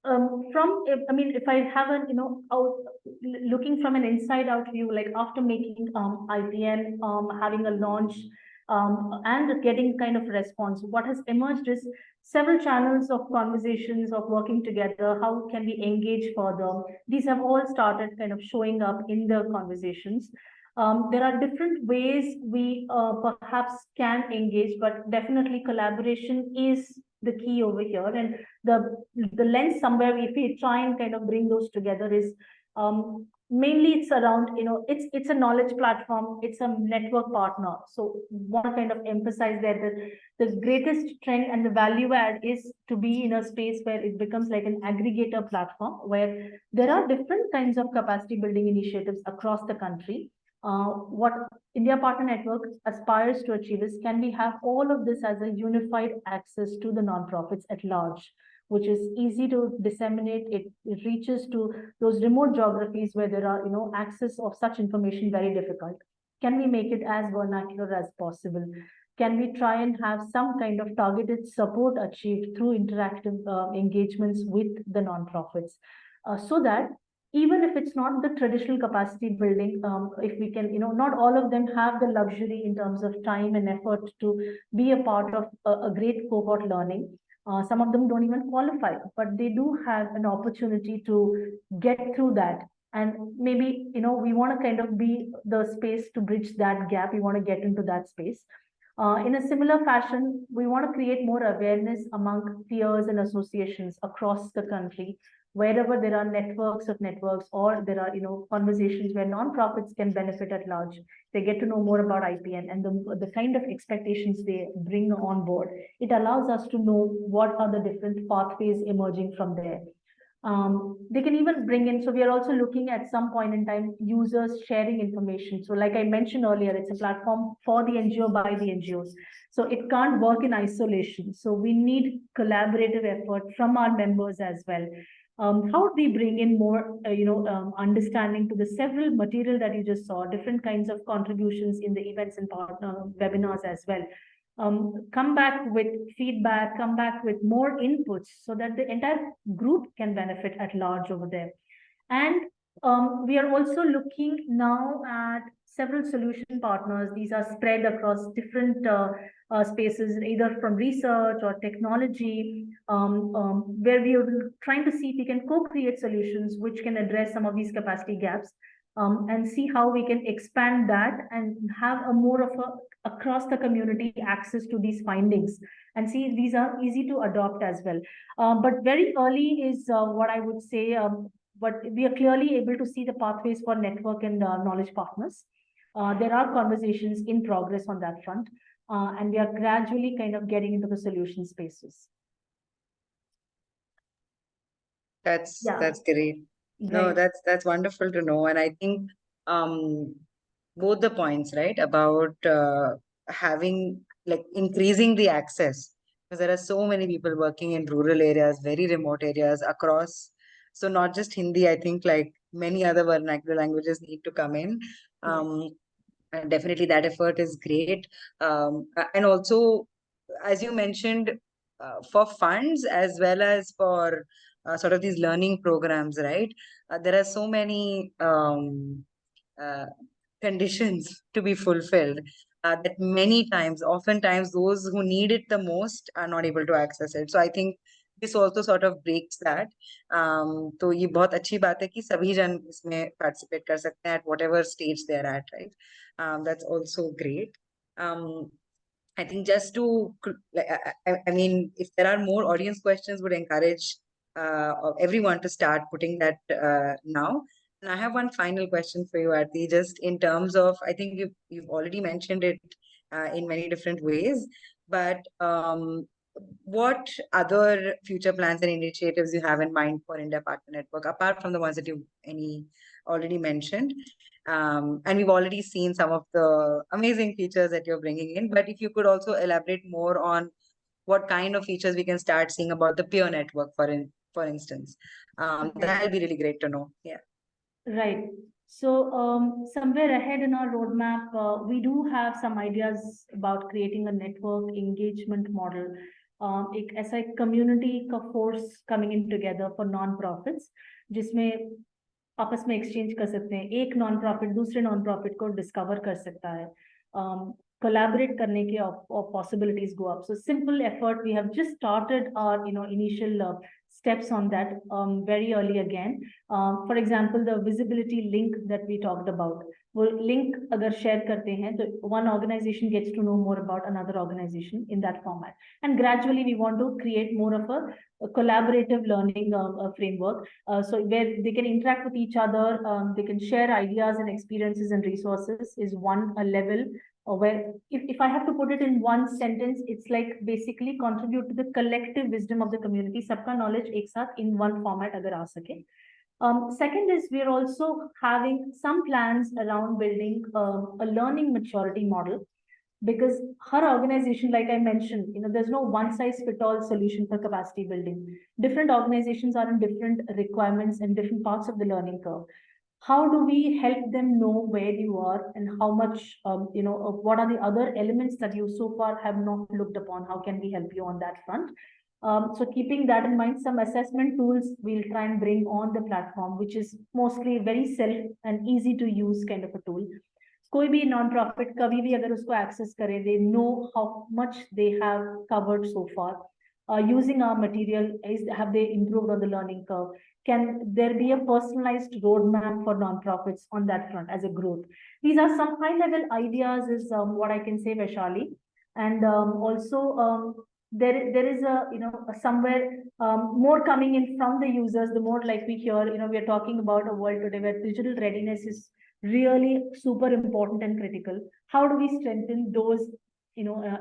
if I have an, looking from an inside out view, like after making IPN, having a launch, and getting kind of response, what has emerged is several channels of conversations of working together. How can we engage further? These have all started kind of showing up in the conversations. There are different ways we perhaps can engage, but definitely collaboration is the key over here. And the lens somewhere, if we try and kind of bring those together, is mainly it's around, it's a knowledge platform, it's a network partner. So want to kind of emphasize that the greatest trend and the value add is to be in a space where it becomes like an aggregator platform, where there are different kinds of capacity building initiatives across the country. What India Partner Network aspires to achieve is, can we have all of this as a unified access to the nonprofits at large, which is easy to disseminate. It reaches to those remote geographies where there are, access of such information very difficult. Can we make it as vernacular as possible? Can we try and have some kind of targeted support achieved through interactive engagements with the nonprofits, so that even if it's not the traditional capacity building, if we can, not all of them have the luxury in terms of time and effort to be a part of a great cohort learning. Some of them don't even qualify, but they do have an opportunity to get through that. And maybe, we want to kind of be the space to bridge that gap. We want to get into that space. In a similar fashion, we want to create more awareness among peers and associations across the country, wherever there are networks of networks, or there are, conversations where nonprofits can benefit at large. They get to know more about IPN and the kind of expectations they bring on board. It allows us to know what are the different pathways emerging from there. They can even bring in, so we are also looking at some point in time, users sharing information. So like I mentioned earlier, it's a platform for the NGO by the NGOs. So it can't work in isolation. So we need collaborative effort from our members as well. How do we bring in more, understanding to the several material that you just saw, different kinds of contributions in the events and partner webinars as well. come back with feedback, come back with more inputs so that the entire group can benefit at large over there. And we are also looking now at several solution partners. These are spread across different spaces, either from research or technology, where we are trying to see if we can co-create solutions which can address some of these capacity gaps, and see how we can expand that and have a more of a across the community access to these findings, and see if these are easy to adopt as well. But very early is what I would say, but we are clearly able to see the pathways for network and knowledge partners. There are conversations in progress on that front, and we are gradually kind of getting into the solution spaces. That's Yeah. great. No, Right. that's wonderful to know. And I think both the points, right, about having like increasing the access, because there are so many people working in rural areas, very remote areas across. So not just Hindi, I think like many other vernacular languages need to come in. And definitely that effort is great. And also, as you mentioned, for funds as well as for sort of these learning programs, right? There are so many uh, conditions to be fulfilled that many times, oftentimes, those who need it the most are not able to access it. So I think this also sort of breaks that. तो ये बहुत अच्छी बात है कि सभी जन इसमें participate कर सकते हैं at whatever stage they're at, right? That's also great. I think just to, I mean, if there are more audience questions, would encourage everyone to start putting that now. And I have one final question for you, Aarti, just in terms of, I think you've already mentioned it in many different ways, but what other future plans and initiatives you have in mind for India Partner Network, apart from the ones that you've already mentioned? And we've already seen some of the amazing features that you're bringing in, but if you could also elaborate more on what kind of features we can start seeing about the peer network, for instance, that'll be really great to know. Yeah. Right. So somewhere ahead in our roadmap, we do have some ideas about creating a network engagement model. एक ऐसा एक community का force coming in together for non-profits, जिसमें आपस में exchange कर सकते हैं. एक non-profit दूसरे non-profit को discover कर सकता है. Collaborate करने के possibilities go up. So simple effort. We have just started our initial steps on that very early again. For example, the visibility link that we talked about. वो link अगर share करते हैं तो one organization gets to know more about another organization in that format. And gradually we want to create more of a collaborative learning framework. So where they can interact with each other, they can share ideas and experiences and resources is one level. Where if I have to put it in one sentence, it's like basically contribute to the collective wisdom of the community. सबका knowledge एक साथ in one format अगर आ सके. Second is we are also having some plans around building a learning maturity model, because her organization, like I mentioned, there's no one size fit all solution for capacity building. Different organizations are in different requirements and different parts of the learning curve. How do we help them know where you are and how much, what are the other elements that you so far have not looked upon? How can we help you on that front? So keeping that in mind, some assessment tools we'll try and bring on the platform, which is mostly very self and easy to use kind of a tool. कोई भी non-profit कभी भी अगर उसको access करे, they know how much they have covered so far. Using our material, have they improved on the learning curve? Can there be a personalized roadmap for non-profits on that front as a growth? These are some high-level ideas is what I can say, Vaishali. And also there is a, somewhere more coming in from the users, the more like we hear, we are talking about a world today where digital readiness is really super important and critical. How do we strengthen those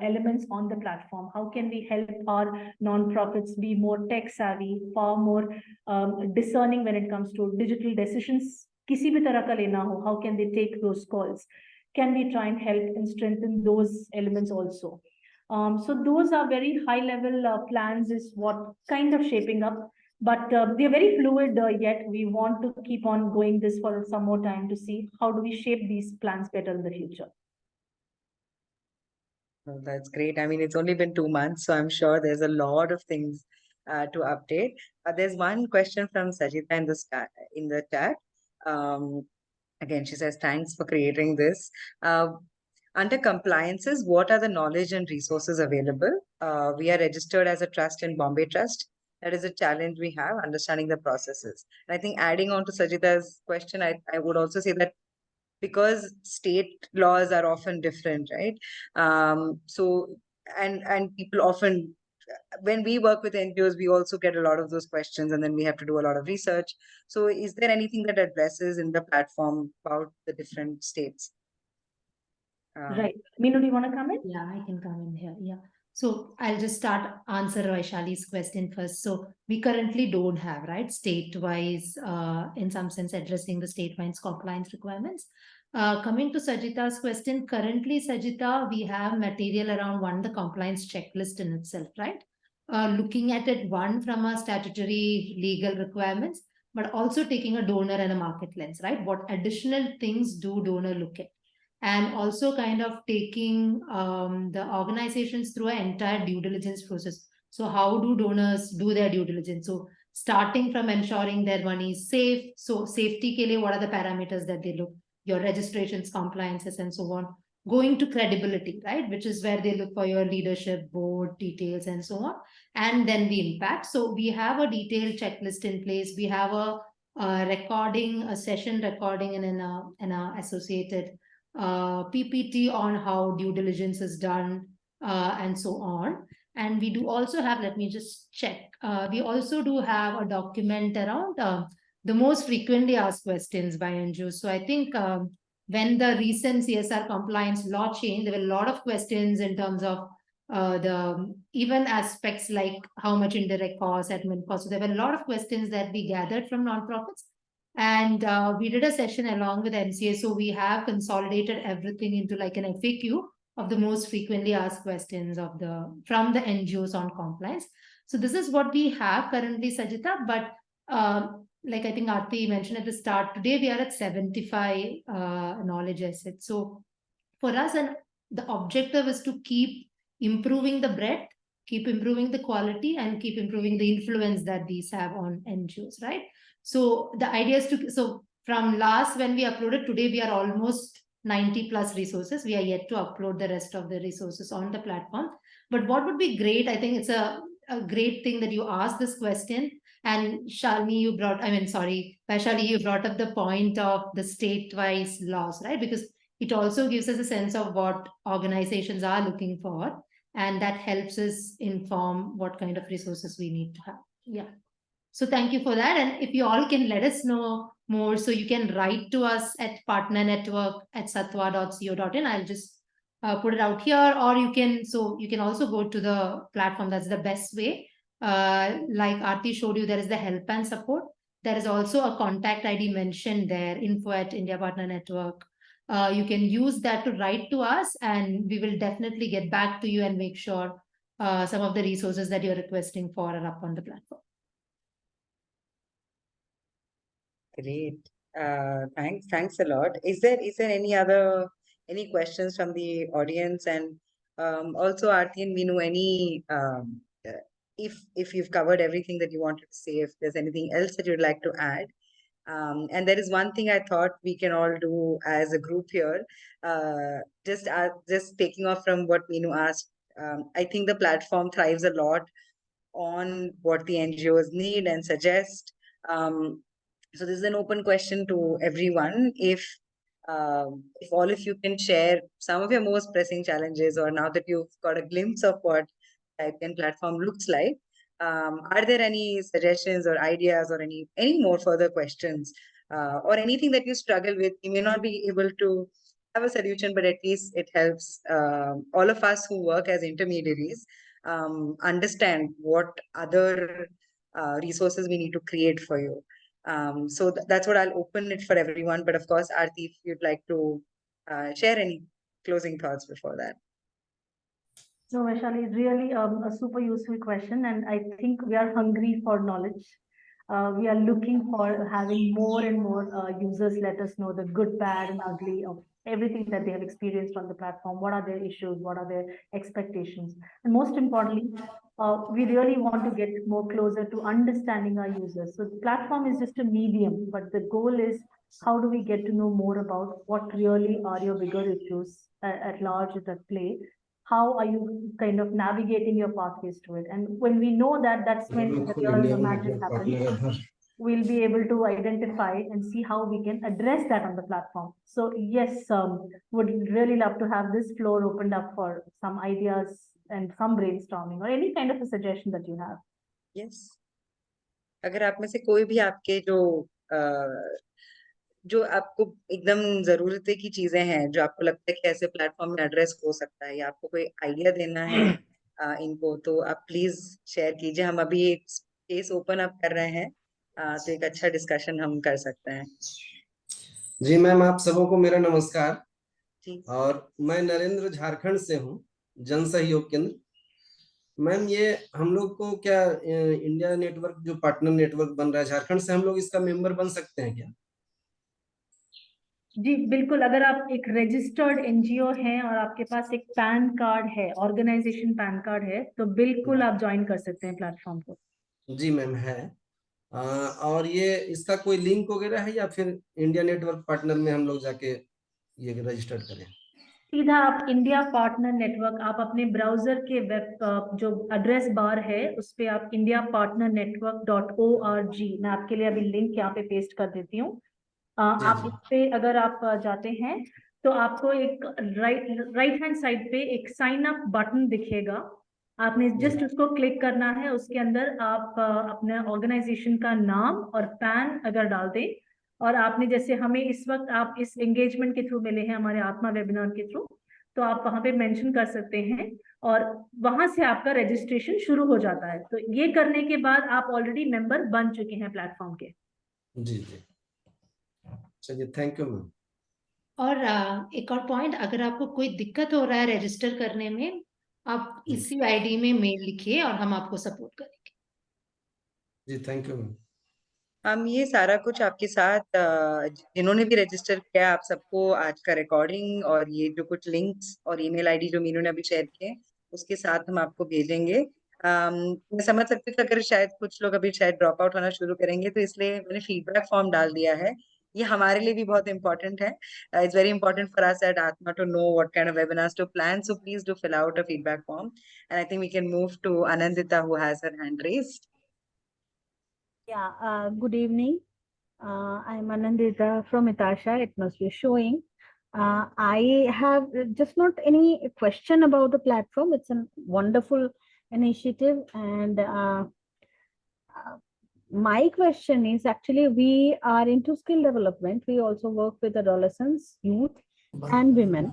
elements on the platform? How can we help our non-profits be more tech savvy, far more discerning when it comes to digital decisions? किसी भी तरह का लेना हो, how can they take those calls? Can we try and help and strengthen those elements also? So those are very high level plans is what kind of shaping up. But we are very fluid yet. We want to keep on going this for some more time to see how do we shape these plans better in the future. Well, that's great. I mean, it's only been 2 months, so I'm sure there's a lot of things to update. There's one question from Sajita in the chat. Um, Again, she says, thanks for creating this. Under compliances, what are the knowledge and resources available? We are registered as a trust in Bombay Trust. That is a challenge we have, understanding the processes. And I think adding on to Sajita's question, I would also say that because state laws are often different, right? So and people often, when we work with NGOs, we also get a lot of those questions, and then we have to do a lot of research. So is there anything that addresses in the platform about the different states? Right. Meenu, do you want to come in? Yeah, I can come in here. Yeah. So I'll just start answer Vaishali's question first. So we currently don't have, right, state-wise, in some sense, addressing the state-wise compliance requirements. Coming to Sajita's question, currently, Sajita, we have material around one, the compliance checklist in itself, right? Looking at it, one, from a statutory legal requirements, but also taking a donor and a market lens, right? What additional things do donor look at? And also kind of taking the organizations through an entire due diligence process. So how do donors do their due diligence? So starting from ensuring their money is safe. So safety ke liye, what are the parameters that they look? Your registrations, compliances, and so on. Going to credibility, right? Which is where they look for your leadership, board details, and so on. And then the impact. So we have a detailed checklist in place. We have a recording, a session recording, and an associated PPT on how due diligence is done, and so on. And we do also have, let me just check, we also do have a document around the most frequently asked questions by NGOs. So I think when the recent CSR compliance law changed, there were a lot of questions in terms of the even aspects like how much indirect costs, admin costs. So there were a lot of questions that we gathered from nonprofits. And we did a session along with MCA. So we have consolidated everything into like an FAQ of the most frequently asked questions from the NGOs on compliance. So this is what we have currently, Sajita. But like I think Aarti mentioned at the start, today we are at 75 knowledge assets. So for us, and the objective is to keep improving the breadth, keep improving the quality, and keep improving the influence that these have on NGOs, right? So the idea is so from last when we uploaded, today we are almost 90 plus resources. We are yet to upload the rest of the resources on the platform. But what would be great, I think it's a great thing that you asked this question. And Vaishali, you brought up the point of the state-wise laws, right? Because it also gives us a sense of what organizations are looking for, and that helps us inform what kind of resources we need to have. Yeah. So thank you for that. And if you all can let us know more, so you can write to us at partnernetwork@sattva.co.in. I'll just put it out here, or you can also go to the platform. That's the best way. Like Aarti showed you, there is the help and support. There is also a contact ID mentioned there, info@India Partner Network. You can use that to write to us, and we will definitely get back to you and make sure some of the resources that you're requesting for are up on the platform. Great. Thanks a lot. Is there any questions from the audience? And also Aarti and Meenu, if you've covered everything that you wanted to say, if there's anything else that you'd like to add. And there is one thing I thought we can all do as a group here, just taking off from what Meenu asked. I think the platform thrives a lot on what the NGOs need and suggest. So this is an open question to everyone. If all of you can share some of your most pressing challenges, or now that you've got a glimpse of what Type10 platform looks like, are there any suggestions or ideas or any more further questions or anything that you struggle with? You may not be able to have a solution, but at least it helps all of us who work as intermediaries understand what other resources we need to create for you. So that's what I'll open it for everyone. But of course, Aarti, if you'd like to share any closing thoughts before that. So, Vaishali, it's really a super useful question, and I think we are hungry for knowledge. We are looking for having more and more users let us know the good, bad, and ugly of everything that they have experienced on the platform. What are their issues? What are their expectations? And most importantly, we really want to get more closer to understanding our users. So the platform is just a medium, but the goal is how do we get to know more about what really are your bigger issues at large at play? How are you kind of navigating your pathways to it? And when we know that, that's when the real magic happens. We'll be able to identify and see how we can address that on the platform. So yes, would really love to have this floor opened up for some ideas and some brainstorming or any kind of a suggestion that you have. Yes. अगर आप में से कोई भी आपके जो आपको एकदम जरूरत की चीजें हैं जो आपको लगता है कि ऐसे प्लेटफॉर्म में एड्रेस हो सकता है या आपको कोई आइडिया देना है इनको, तो आप प्लीज शेयर कीजिए. हम अभी एक स्पेस ओपन अप कर रहे हैं, तो एक अच्छा डिस्कशन हम कर सकते हैं. जी मैम, आप सबों को मेरा नमस्कार. जी. और मैं नरेंद्र झारखंड से हूँ, जन सहयोग केंद्र. मैम, ये हम लोग को क्या इंडिया नेटवर्क जो पार्टनर नेटवर्क बन रहा है झारखंड से, हम लोग इसका मेंबर बन सकते हैं क्या? जी बिल्कुल. अगर आप एक रजिस्टर्ड एनजीओ हैं और आपके पास एक पैन कार्ड है, ऑर्गेनाइजेशन पैन कार्ड है, तो बिल्कुल आप ज्वाइन कर सकते हैं प्लेटफॉर्म को. जी मैम, है. और ये इसका कोई लिंक वगैरह है या फिर इंडिया नेटवर्क पार्टनर में हम लोग जाके ये रजिस्टर्ड करें? सीधा आप इंडिया पार्टनर नेटवर्क, आप अपने ब्राउजर के वेब जो एड्रेस बार है उस पे आप indiapartnernetwork.org, मैं आपके लिए अभी लिंक यहाँ पे पेस्ट कर देती हूँ. आप इस पे अगर आप जाते हैं तो आपको एक राइट हैंड साइड पे एक साइन अप बटन दिखेगा. आपने जस्ट उसको क्लिक करना है. उसके अंदर आप अपने ऑर्गेनाइजेशन का नाम और पैन अगर डाल दें, और आपने जैसे हमें इस वक्त आप इस एंगेजमेंट के थ्रू मिले हैं हमारे आत्मा वेबिनार के थ्रू, तो आप वहां पे मेंशन कर सकते हैं और वहां से आपका रजिस्ट्रेशन शुरू हो जाता है. तो ये करने के बाद आप ऑलरेडी मेंबर बन चुके हैं प्लेटफॉर्म के. जी जी, चलिए, थैंक यू मैम. और एक और पॉइंट, अगर आपको कोई दिक्कत हो रहा है रजिस्टर करने में, आप इसी आईडी में मेल लिखिए और हम आपको सपोर्ट करेंगे. जी, थैंक यू मैम. हम ये सारा कुछ आपके साथ जिन्होंने भी रजिस्टर किया, आप सबको आज का रिकॉर्डिंग और ये जो कुछ लिंक्स और ईमेल आईडी जो मीनू ने अभी शेयर किए, उसके साथ हम आपको भेजेंगे. मैं समझ सकती हूँ कि अगर शायद कुछ लोग अभी शायद ड्रॉप आउट होना शुरू करेंगे, तो इसलिए मैंने फीडबैक फॉर्म डाल दिया है. ये हमारे लिए भी बहुत इंपॉर्टेंट है. It's very important for us at Atma to know what kind of webinars to plan. So please do fill out a feedback form and I think we can move to Anandita who has her hand raised. Yeah, good evening. I'm Anandita from Itasha. It must be showing. I have just not any question about the platform. It's a wonderful initiative. And my question is actually, we are into skill development. We also work with adolescents, youth, and women.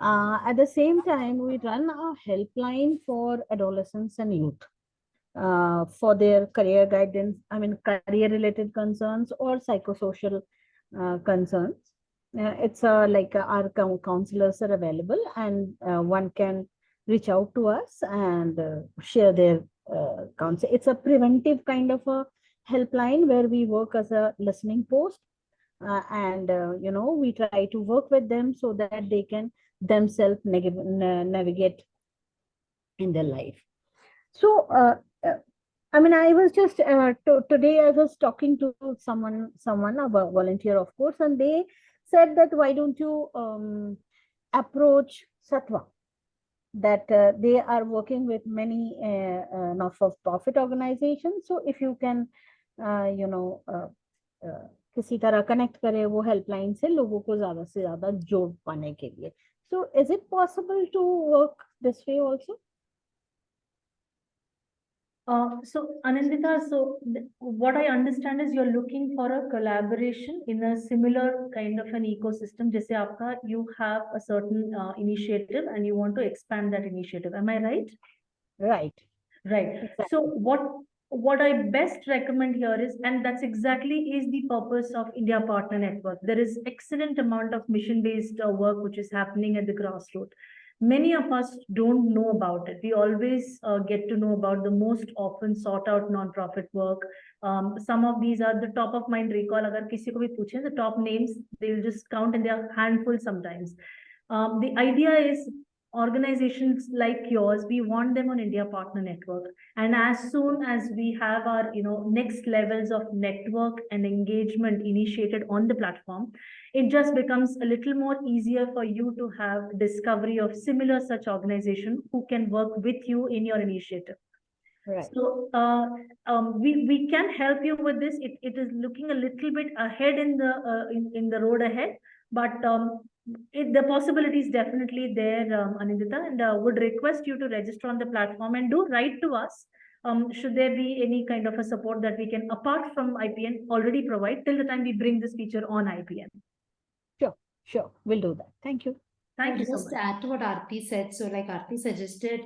At the same time, we run a helpline for adolescents and youth. For their career guidance, career related concerns or psychosocial concerns. It's like our counselors are available, and one can reach out to us and share their counsel. It's a preventive kind of a helpline where we work as a listening post, and we try to work with them so that they can themselves navigate in their life. So I was just today I was talking to someone, a volunteer, of course, and they said that why don't you approach Sattva, that they are working with many not-for-profit organizations. So if you can किसी तरह connect करे वो helpline से लोगों को ज्यादा से ज्यादा जोड़ पाने के लिए. So is it possible to work this way also? So Anandita, so what I understand is you're looking for a collaboration in a similar kind of an ecosystem. जैसे आपका, you have a certain initiative and you want to expand that initiative. Am I right? Right. Exactly. So what I best recommend here is, and that's exactly is the purpose of India Partner Network. There is excellent amount of mission-based work which is happening at the grassroots. Many of us don't know about it. We always get to know about the most often sought out non-profit work. Some of these are the top of mind recall. Agar kisi ko bhi puche, the top names, they will just count and they are handful sometimes. The idea is organizations like yours, we want them on India Partner Network. And as soon as we have our next levels of network and engagement initiated on the platform, it just becomes a little more easier for you to have discovery of similar such organization who can work with you in your initiative. Right. So we can help you with this. It is looking a little bit ahead in the road ahead, but the possibility is definitely there, Anindita, and would request you to register on the platform and do write to us. Should there be any kind of a support that we can, apart from IPN, already provide till the time we bring this feature on IPN? Sure, we'll do that. Thank you. Thank you so Just much. add to what Aarti said. So like Aarti suggested,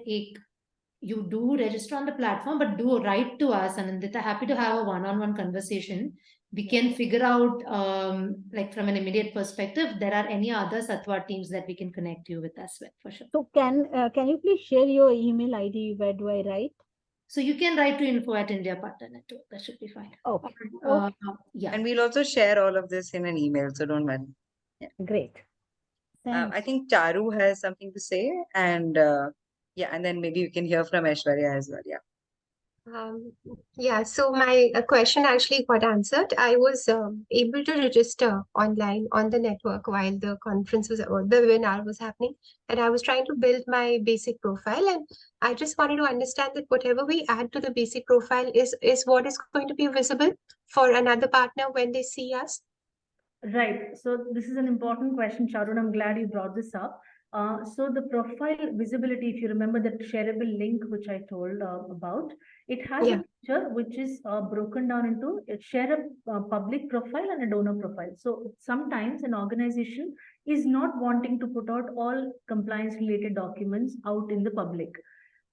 you do register on the platform, but do write to us, and Anindita, happy to have a one-on-one conversation. We can figure out, like from an immediate perspective, there are any other Sattva teams that we can connect you with as well, for sure. So can you please share your email ID? Where do I write? So you can write to info@India Partner Network. That should be fine. Okay. Yeah. And we'll also share all of this in an email, so don't worry. Great. Thanks. I think Charu has something to say, and yeah, and then maybe you can hear from Aishwarya as well. Yeah. So my question actually got answered. I was able to register online on the network while the conference was, or the webinar was happening, and I was trying to build my basic profile, and I just wanted to understand that whatever we add to the basic profile is what is going to be visible for another partner when they see us. Right. So this is an important question, Charun. I'm glad you brought this up. So the profile visibility, if you remember that shareable link which I told about, it has a feature which is broken down into share a public profile and a donor profile. So sometimes an organization is not wanting to put out all compliance related documents out in the public.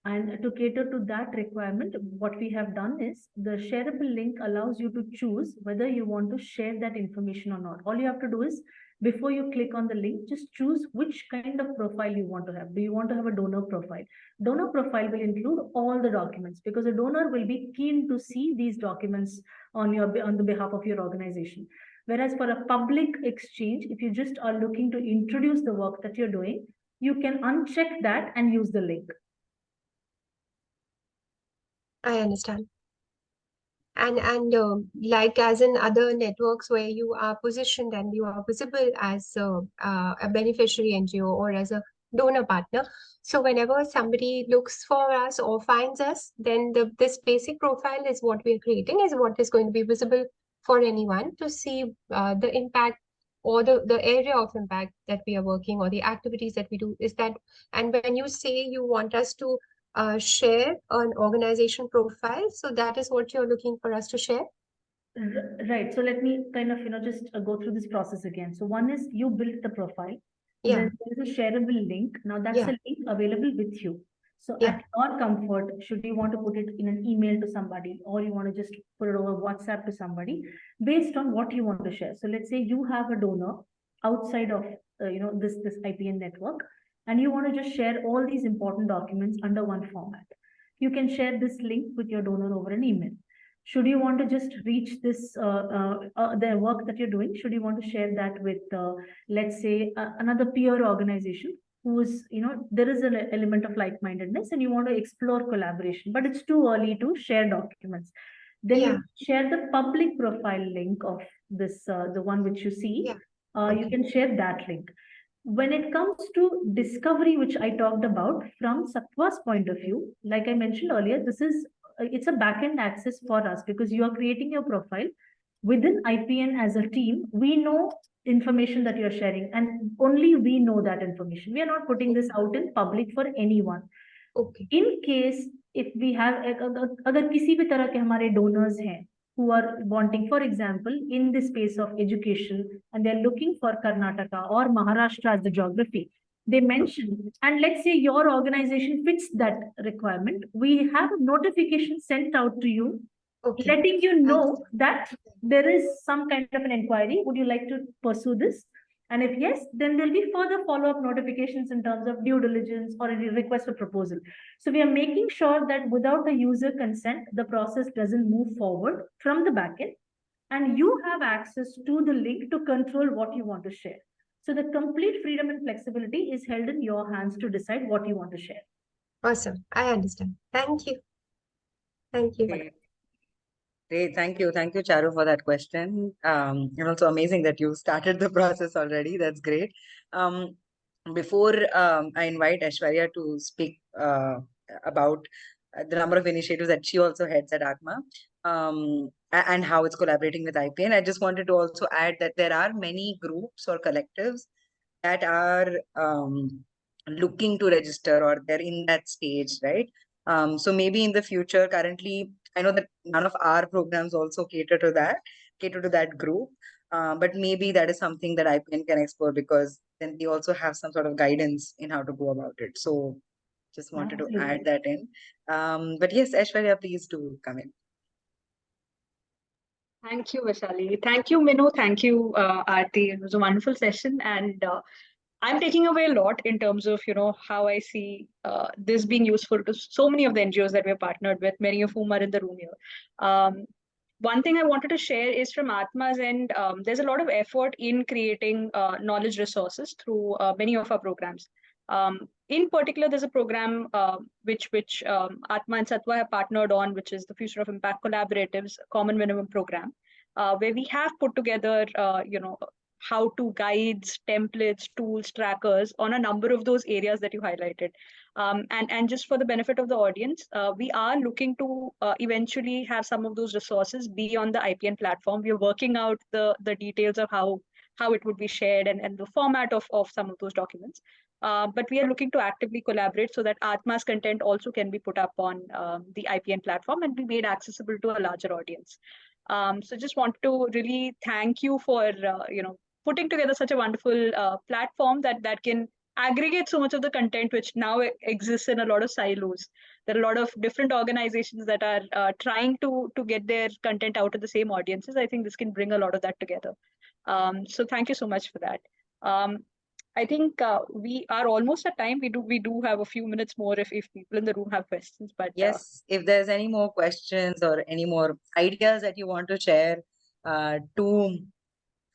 And to cater to that requirement, what we have done is the shareable link allows you to choose whether you want to share that information or not. All you have to do is, before you click on the link, just choose which kind of profile you want to have. Do you want to have a donor profile? Donor profile will include all the documents, because a donor will be keen to see these documents on the behalf of your organization. Whereas for a public exchange, if you just are looking to introduce the work that you're doing, you can uncheck that and use the link. I understand. And like as in other networks where you are positioned and you are visible as a beneficiary NGO or as a donor partner. So whenever somebody looks for us or finds us, then this basic profile is what we are creating, is what is going to be visible for anyone to see the impact or the area of impact that we are working, or the activities that we do. Is that, and when you say you want us to share an organization profile, so that is what you're looking for us to share? Right. So let me kind of, just go through this process again. So one is you built the profile. Then there's a shareable link. Now that's a link available with you. So at your comfort, should you want to put it in an email to somebody, or you want to just put it over WhatsApp to somebody, based on what you want to share. So let's say you have a donor outside of, this IPN network, and you want to just share all these important documents under one format. You can share this link with your donor over an email. Should you want to just reach this, the work that you're doing, should you want to share that with, let's say, another peer organization who is, there is an element of like-mindedness and you want to explore collaboration, but it's too early to share documents. Then you share the public profile link of this, the one which you see. You can share that link. When it comes to discovery, which I talked about from Sattva's point of view, like I mentioned earlier, it's a backend access for us, because you are creating your profile within IPN as a team. We know information that you're sharing, and only we know that information. We are not putting this out in public for anyone. In case if we have, agar kisi bhi tarah ke hamare donors hain who are wanting, for example, in the space of education, and they're looking for Karnataka or Maharashtra as the geography, they mention, and let's say your organization fits that requirement, we have a notification sent out to you, letting you know that there is some kind of an inquiry. Would you like to pursue this? And if yes, then there'll be further follow-up notifications in terms of due diligence or a request for proposal. So we are making sure that without the user consent, the process doesn't move forward from the backend, and you have access to the link to control what you want to share. So the complete freedom and flexibility is held in your hands to decide what you want to share. Awesome. I understand. Thank you. Thank you. Great. Great. Thank you. Thank you, Charu, for that question. And also amazing that you started the process already. That's great. Before I invite Aishwarya to speak about the number of initiatives that she also heads at Atma, and how it's collaborating with IPN, I just wanted to also add that there are many groups or collectives that are looking to register, or they're in that stage, right? So maybe in the future, currently, I know that none of our programs also cater to that group. But maybe that is something that IPN can explore, because then they also have some sort of guidance in how to go about it. So just wanted to add that in. But yes, Aishwarya, please do come in. Thank you, Vaishali. Thank you, Minu. Thank you, Aarti. It was a wonderful session, and I'm taking away a lot in terms of how I see this being useful to so many of the NGOs that we're partnered with, many of whom are in the room here. One thing I wanted to share is from Atma's end. There's a lot of effort in creating knowledge resources through many of our programs. In particular, there's a program which Atma and Sattva have partnered on, which is the Future of Impact Collaboratives Common Minimum Program, where we have put together, how-to guides, templates, tools, trackers on a number of those areas that you highlighted. And just for the benefit of the audience, we are looking to eventually have some of those resources be on the IPN platform. We are working out the details of how it would be shared and the format of some of those documents. But we are looking to actively collaborate so that Atma's content also can be put up on the IPN platform and be made accessible to a larger audience. So just want to really thank you for putting together such a wonderful platform that can aggregate so much of the content which now exists in a lot of silos. There are a lot of different organizations that are trying to get their content out to the same audiences. I think this can bring a lot of that together. So thank you so much for that. I think we are almost at time. We do have a few minutes more if people in the room have questions. But yes, if there's any more questions or any more ideas that you want to share to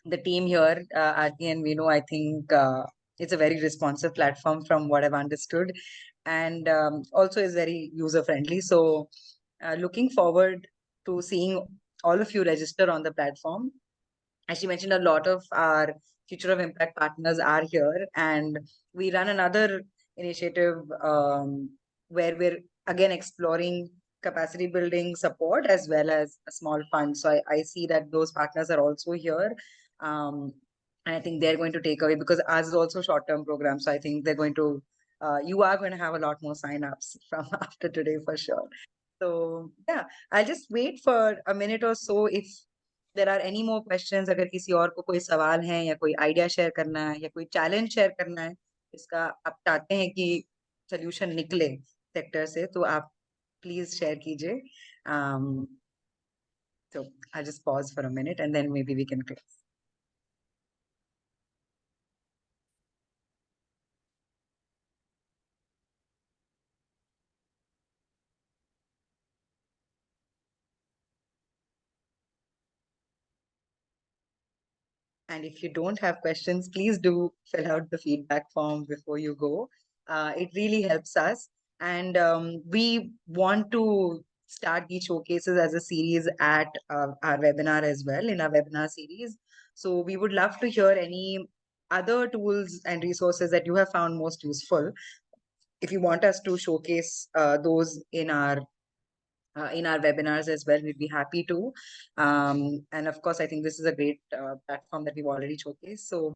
the team here, Aarti and Vinu, I think it's a very responsive platform from what I've understood, and also is very user friendly. So looking forward to seeing all of you register on the platform. As she mentioned, a lot of our Future of Impact partners are here, and we run another initiative where we're again exploring capacity building support as well as a small fund. So I see that those partners are also here. And I think they're going to take away, because ours is also short-term program. So I think they're going to, you are going to have a lot more sign-ups from after today for sure. So yeah, I'll just wait for a minute or so. If there are any more questions, अगर किसी और को कोई सवाल है या कोई idea share करना है या कोई चैलेंज शेयर करना है, इसका आप चाहते हैं कि सोल्यूशन निकले सेक्टर से, तो आप प्लीज शेयर कीजिए. So I'll just pause for a minute and then maybe we can close. And if you don't have questions, please do fill out the feedback form before you go. It really helps us. And we want to start these showcases as a series at our webinar as well, in our webinar series. So we would love to hear any other tools and resources that you have found most useful. If you want us to showcase those in our webinars as well, we'd be happy to. And of course, I think this is a great platform that we've already showcased. So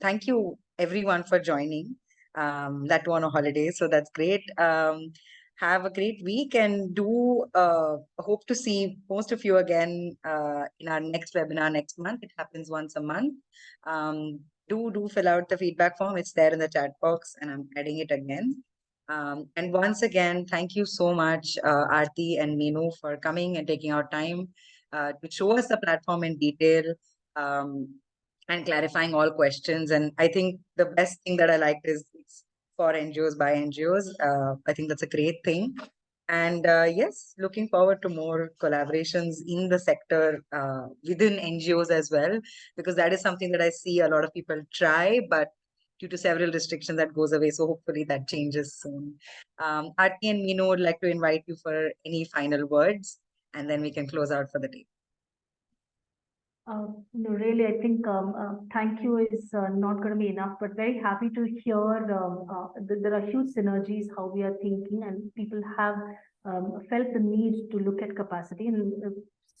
thank you everyone for joining. That one on holiday, so that's great. Have a great week, and do hope to see most of you again in our next webinar next month. It happens once a month. Do fill out the feedback form. It's there in the chat box, and I'm adding it again. And once again, thank you so much, Aarti and Minu, for coming and taking our time to show us the platform in detail. and clarifying all questions. And I think the best thing that I liked is it's for NGOs by NGOs. I think that's a great thing. And yes, looking forward to more collaborations in the sector within NGOs as well, because that is something that I see a lot of people try, but due to several restrictions that goes away. So hopefully that changes soon. Aarti and Minu would like to invite you for any final words, and then we can close out for the day. No, really, I think thank you is not going to be enough, but very happy to hear there are huge synergies how we are thinking, and people have felt the need to look at capacity, and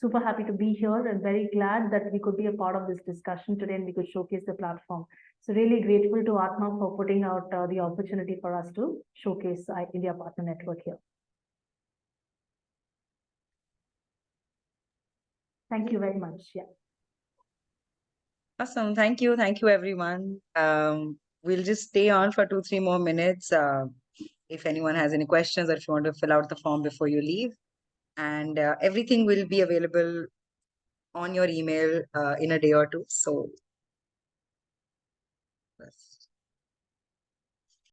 super happy to be here and very glad that we could be a part of this discussion today and we could showcase the platform. So really grateful to Atma for putting out the opportunity for us to showcase India Partner Network here. Thank you very much. Yeah. Awesome. Thank you. Thank you, everyone. We'll just stay on for 2-3 more minutes. If anyone has any questions or if you want to fill out the form before you leave. And everything will be available on your email in a day or two. So, yes.